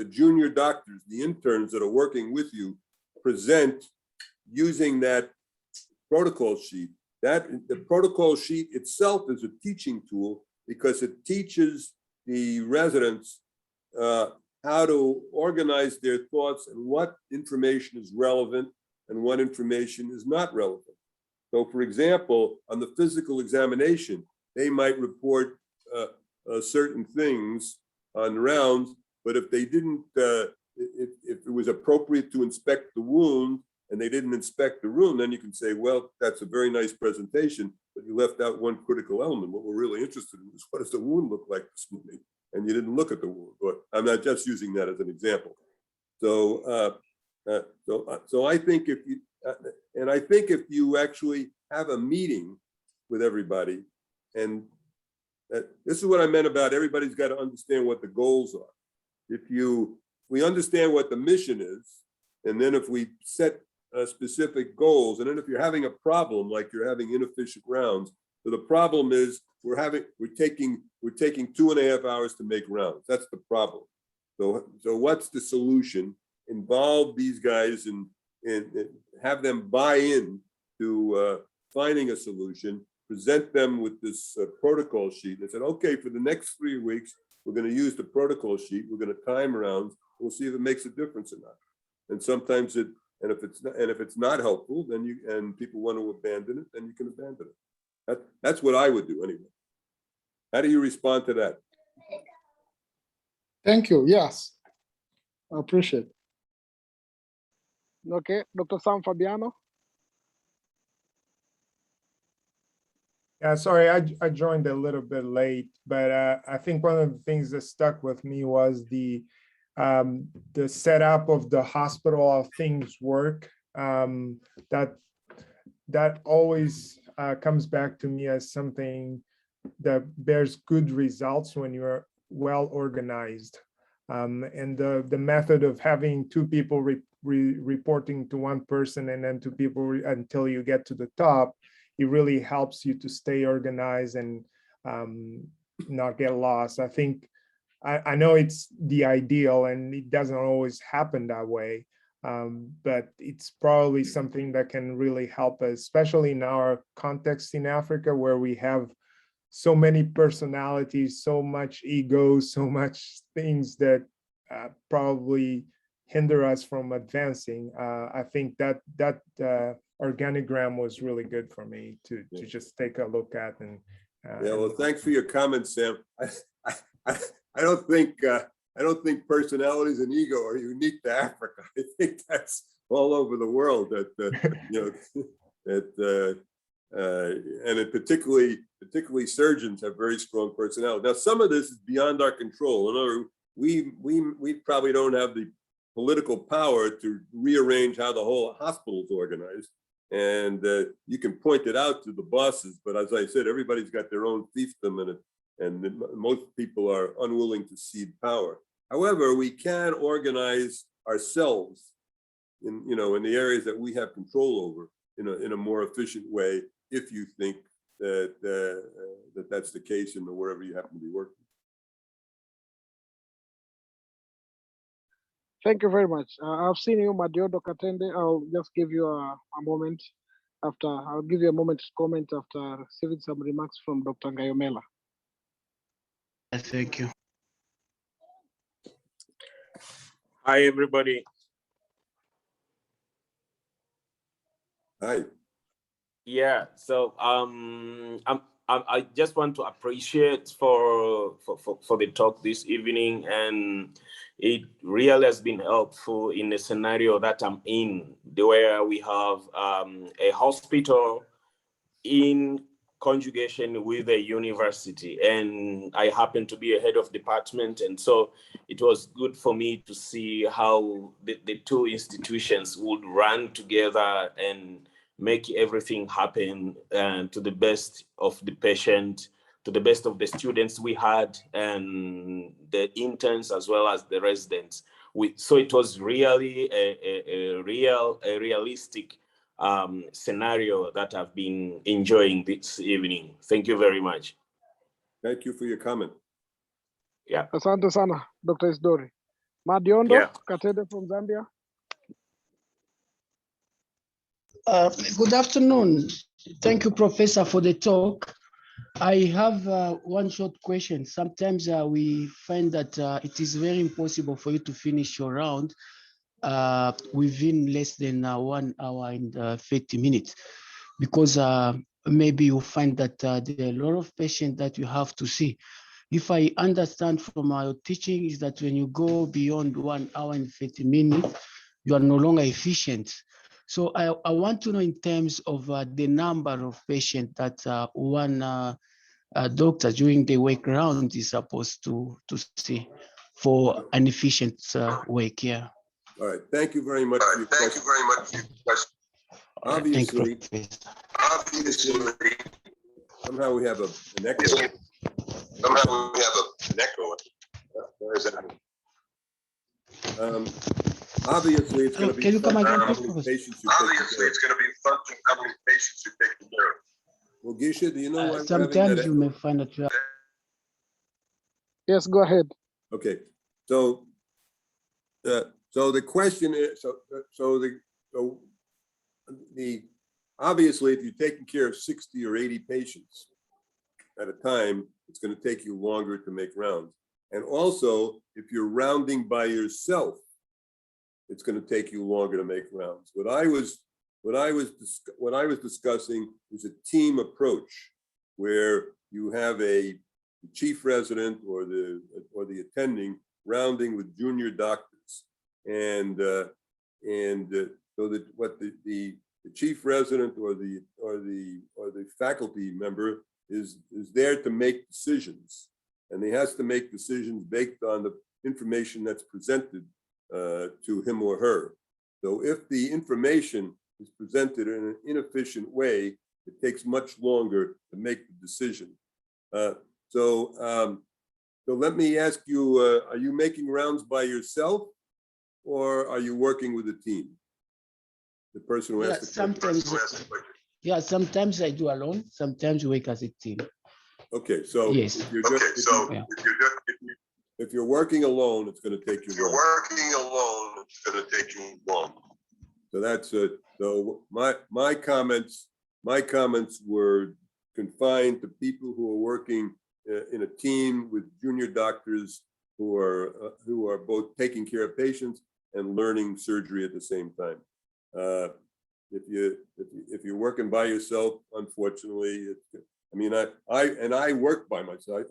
junior doctors, the interns that are working with you, present using that protocol sheet. That the protocol sheet itself is a teaching tool because it teaches the residents how to organize their thoughts and what information is relevant and what information is not relevant. So for example, on the physical examination, they might report certain things on rounds, but if they didn't, if it was appropriate to inspect the wound and they didn't inspect the room, then you can say, well, that's a very nice presentation, but you left out one critical element. What we're really interested in is what does the wound look like this morning? And you didn't look at the wound. But I'm not just using that as an example. So, so I think if you, and I think if you actually have a meeting with everybody, and this is what I meant about everybody's got to understand what the goals are. If we understand what the mission is, and then if we set specific goals, and then if you're having a problem, like you're having inefficient rounds, so the problem is we're taking 2.5 hours to make rounds. That's the problem. So what's the solution? Involve these guys and have them buy in to finding a solution, present them with this protocol sheet. They said, okay, for the next 3 weeks, we're going to use the protocol sheet. We're going to time rounds. We'll see if it makes a difference or not. And sometimes and if it's not helpful, then and people want to abandon it, then you can abandon it. That's what I would do anyway. How do you respond to that? Thank you. Yes, I appreciate it. Okay, Dr. Sam Fabiano. Yeah, sorry, I joined a little bit late, but I think one of the things that stuck with me was the setup of the hospital, how things work. That always comes back to me as something that bears good results when you're well organized. And the method of having two people reporting to one person and then two people until you get to the top, it really helps you to stay organized and not get lost. I think, I know it's the ideal and it doesn't always happen that way, but it's probably something that can really help us, especially in our context in Africa, where we have so many personalities, so much ego, so much things that probably hinder us from advancing. I think that organigram was really good for me to just take a look at. And yeah, well, thanks for your comments, Sam. I don't think personalities and ego are unique to Africa. I think that's all over the world. And it particularly surgeons have very strong personality. Now, some of this is beyond our control. In other words, we probably don't have the political power to rearrange how the whole hospital is organized. And you can point it out to the bosses, but as I said, everybody's got their own fiefdom, and most people are unwilling to cede power. However, we can organize ourselves in the areas that we have control over in a more efficient way, if you think that that's the case in wherever you happen to be working. Thank you very much. I've seen you, Madiodo Katende. I'll just give you a moment after, I'll give you a moment to comment after receiving some remarks from Dr. Ngayomela. Thank you. Hi, everybody. Hi. Yeah, so I just want to appreciate for the talk this evening, and it really has been helpful in the scenario that I'm in, where we have a hospital in conjugation with a university, and I happen to be a head of department, and so it was good for me to see how the two institutions would run together and make everything happen to the best of the patient, to the best of the students we had and the interns as well as the residents. So it was really a realistic scenario that I've been enjoying this evening. Thank you very much. Thank you for your comment. Yeah. Asante sana, Dr. Isdori. Madiondo, Yeah. Katede from Zambia. Good afternoon. Thank you, Professor, for the talk. I have one short question. Sometimes we find that it is very impossible for you to finish your round within less than 1 hour and 30 minutes, because maybe you find that there are a lot of patients that you have to see. If I understand from your teaching, is that when you go beyond 1 hour and 30 minutes, you are no longer efficient. So I want to know in terms of the number of patients that one doctor during the work round is supposed to see for an efficient work. Yeah. All right, thank you very much for your question. Obviously, somehow we have an echo. Obviously, it's going to be. Can you come again, please, Obviously, it's going to be function how many patients you take care of. Well, Gisha, do you know why we're having sometimes that you echo? may find that you have. Yes, go ahead. Okay, so the question is, obviously, if you're taking care of 60 or 80 patients at a time, it's going to take you longer to make rounds. And also, if you're rounding by yourself, it's going to take you longer to make rounds. What I was discussing is a team approach where you have a chief resident or the attending rounding with junior doctors, and so that what the chief resident or the faculty member is there to make decisions, and he has to make decisions based on the information that's presented to him or her. So if the information is presented in an inefficient way, it takes much longer to make the decision. So let me ask you, are you making rounds by yourself, or are you working with a team? The person who asked the question. Yeah, sometimes I do alone, sometimes we work as a team. Okay, so yes. If you're working alone, it's going to take you long. So that's so my comments were confined to people who are working in a team with junior doctors who are both taking care of patients and learning surgery at the same time. If you're working by yourself, unfortunately, I work by myself.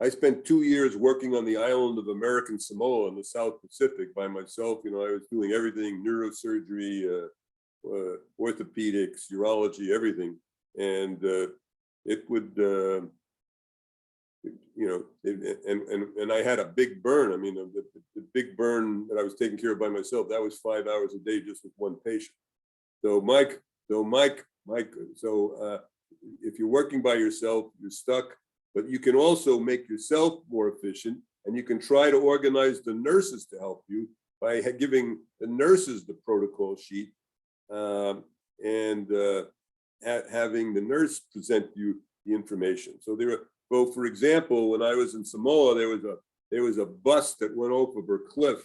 I spent 2 years working on the island of American Samoa in the South Pacific by myself. I was doing everything: neurosurgery, orthopedics, urology, everything. And it would, and I had a big burn. I mean, the big burn that I was taking care of by myself, that was 5 hours a day just with one patient. So if you're working by yourself, you're stuck, but you can also make yourself more efficient, and you can try to organize the nurses to help you by giving the nurses the protocol sheet, and having the nurse present you the information. So for example, when I was in Samoa, there was a bus that went over a cliff,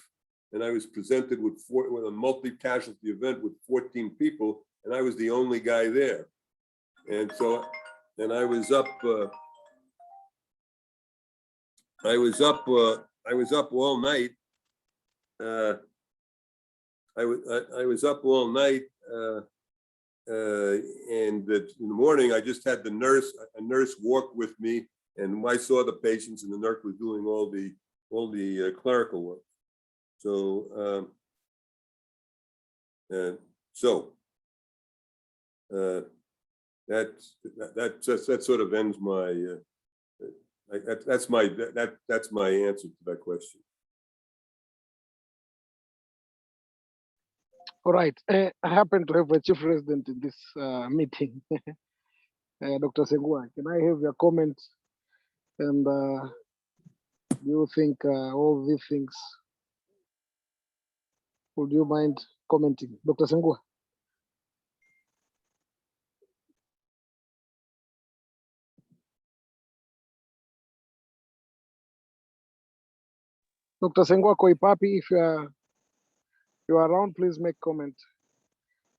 and I was presented with a multi-casualty event with 14 people, and I was the only guy there. And so, and I was up all night. I was up all night, and in the morning I just had a nurse walk with me, and I saw the patients, and the nurse was doing all the clerical work. So that sort of ends my that's my answer to that question. All right. I happen to have a chief resident in this meeting. Dr. Segua, can I have your comment? And do you think all these things, would you mind commenting? Dr. Segua? Dr. Segua Koipapi, if you are around, please make comment.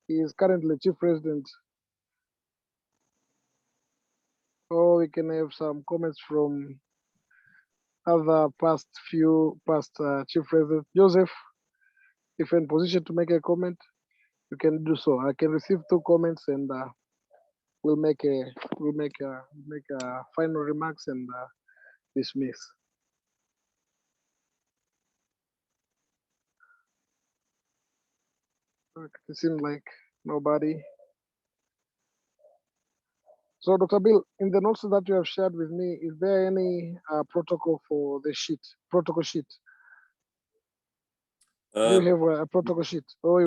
He is currently Chief Resident. Or we can have some comments from other past Chief Resident. Joseph, if you're in position to make a comment, you can do so. I can receive 2 comments and we'll make a final remarks and dismiss. Okay, it seems like nobody. So, Dr. Bill, in the notes that you have shared with me, is there any protocol for the protocol sheet? Do you have a protocol sheet? Or I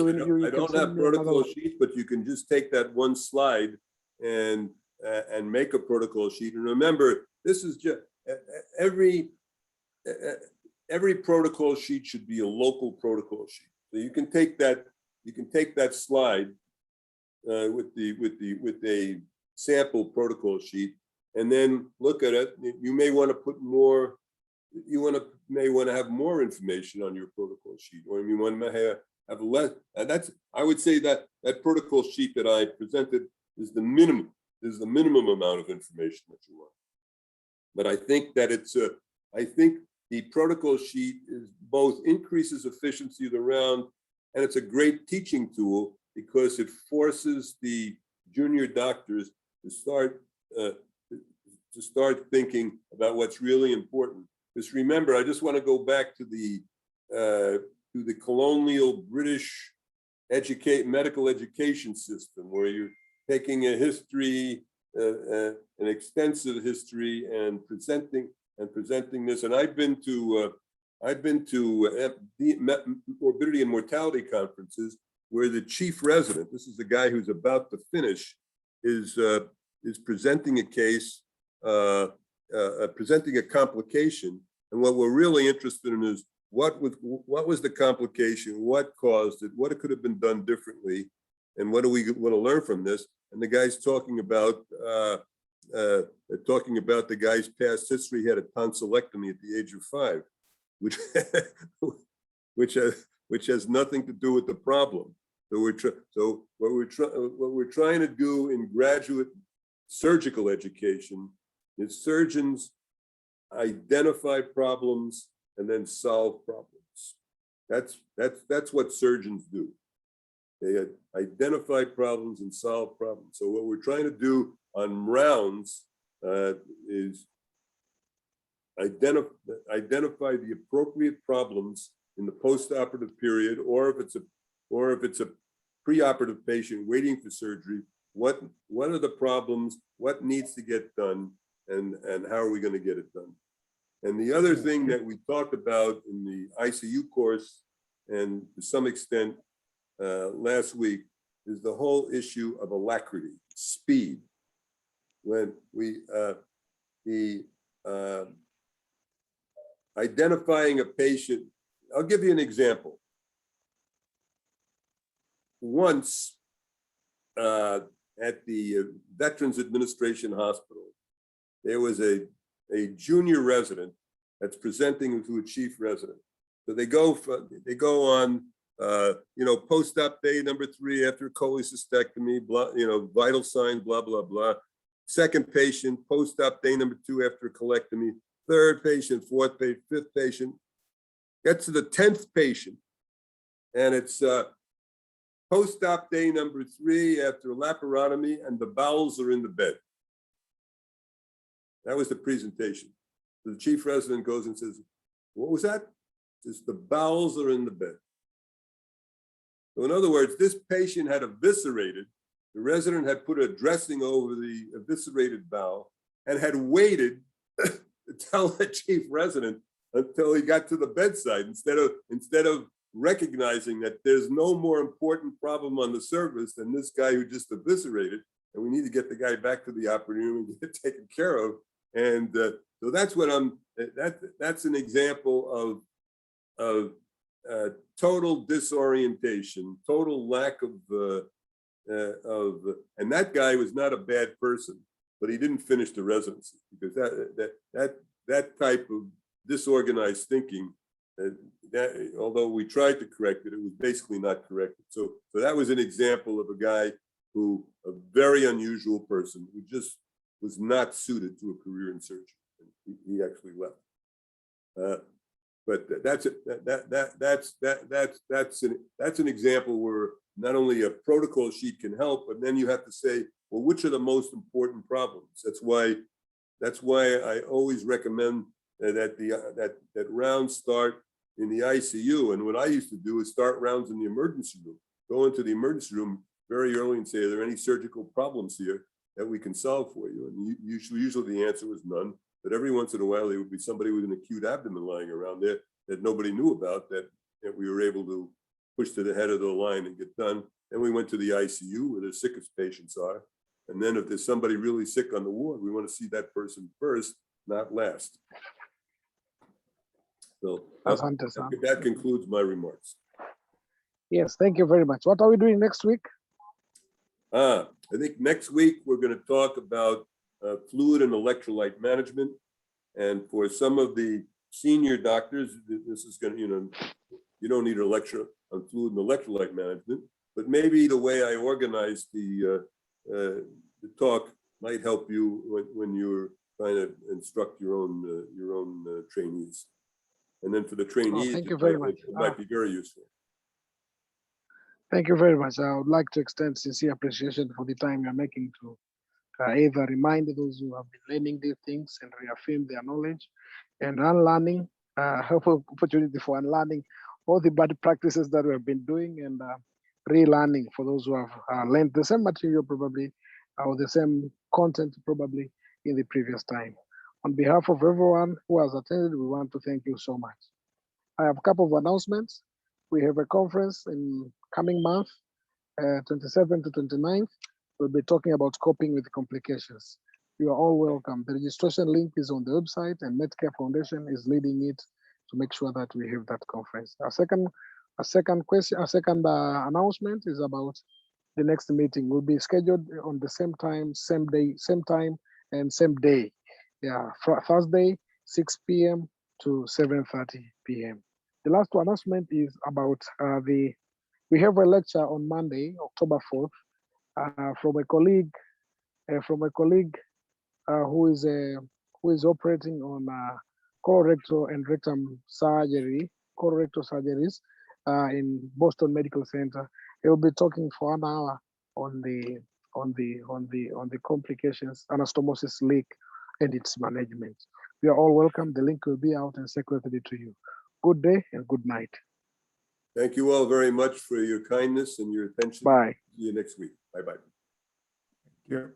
don't have protocol sheet, but you can just take that one slide and make a protocol sheet. And remember, this is just every protocol sheet should be a local protocol sheet. So you can take that slide with a sample protocol sheet and then look at it. You may want to put more. May want to have more information on your protocol sheet, or you want to have less. And I would say that protocol sheet that I presented is the minimum amount of information that you want. But I think that I think the protocol sheet is both increases efficiency of the round, and it's a great teaching tool because it forces the junior doctors to start thinking about what's really important. Because remember, I just want to go back to the colonial British medical education system, where you're taking a history, an extensive history, and presenting this. And I've been to morbidity and mortality conferences where the chief resident, this is the guy who's about to finish, is presenting a case. Presenting a complication, and what we're really interested in is what was the complication, what caused it, what it could have been done differently, and what do we want to learn from this? And the guy's talking about the guy's past history. He had a tonsillectomy at the age of 5, which has nothing to do with the problem. So what we're trying to do in graduate surgical education is surgeons identify problems and then solve problems. That's what surgeons do. They identify problems and solve problems. So what we're trying to do on rounds is identify the appropriate problems in the postoperative period, or if it's a preoperative patient waiting for surgery, what are the problems, what needs to get done, and how are we going to get it done? And the other thing that we talked about in the ICU course, and to some extent last week, is the whole issue of alacrity, speed. When identifying a patient, I'll give you an example. Once at the Veterans Administration Hospital, there was a junior resident that's presenting to a chief resident. So they go on, post-op day number 3 after cholecystectomy, blah, vital signs, blah, blah, blah. Second patient, post-op day number 2 after colectomy. Third patient, fourth patient, fifth patient. Gets to the 10th patient, and it's post-op day number 3 after laparotomy, and the bowels are in the bed. That was the presentation. The chief resident goes and says, "What was that?" Says, "The bowels are in the bed." So in other words, this patient had eviscerated. The resident had put a dressing over the eviscerated bowel and had waited to tell the chief resident until he got to the bedside, instead of recognizing that there's no more important problem on the surface than this guy who just eviscerated. and we need to get the guy back to the operating room and get it taken care of. And so that's what that's an example of total disorientation, total lack of, and that guy was not a bad person, but he didn't finish the residency because that type of disorganized thinking, although we tried to correct it, it was basically not corrected. So that was an example of a guy who, a very unusual person who just was not suited to a career in surgery. He actually left. But that's an example where not only a protocol sheet can help, but then you have to say, well, which are the most important problems? That's why I always recommend that rounds start in the ICU. And what I used to do is start rounds in the emergency room, go into the emergency room very early and say, are there any surgical problems here that we can solve for you? And usually the answer was none. But every once in a while, there would be somebody with an acute abdomen lying around there that nobody knew about that we were able to push to the head of the line and get done. Then we went to the ICU where the sickest patients are. And then if there's somebody really sick on the ward, we want to see that person first, not last. So that concludes my remarks. Yes, thank you very much. What are we doing next week? I think next week we're going to talk about fluid and electrolyte management. And for some of the senior doctors, this is going to, you don't need a lecture on fluid and electrolyte management, but maybe the way I organized the talk might help you when you're trying to instruct your own trainees. And then for the trainees, thank you very much. It might be very useful. Thank you very much. I would like to extend sincere appreciation for the time you're making to either remind those who have been learning these things and reaffirm their knowledge, and unlearning, helpful opportunity for unlearning all the bad practices that we have been doing, and relearning for those who have learned the same material probably, or the same content probably in the previous time. On behalf of everyone who has attended, we want to thank you so much. I have a couple of announcements. We have a conference in coming month, 27th to 29th. We'll be talking about coping with complications. You are all welcome. The registration link is on the website, and NetCare Foundation is leading it to make sure that we have that conference. A second announcement is about the next meeting. Will be scheduled on the same time, same time, and same day. Yeah, Thursday, 6 p.m. to 7:30 p.m. The last announcement is about we have a lecture on Monday, October 4th, from a colleague who is operating on colorectal and rectum surgery, colorectal surgeries in Boston Medical Center. He'll be talking for an hour on the complications, anastomosis leak, and its management. You are all welcome. The link will be out and circulated to you. Good day and good night. Thank you all very much for your kindness and your attention. Bye. See you next week. Bye-bye. Thank you.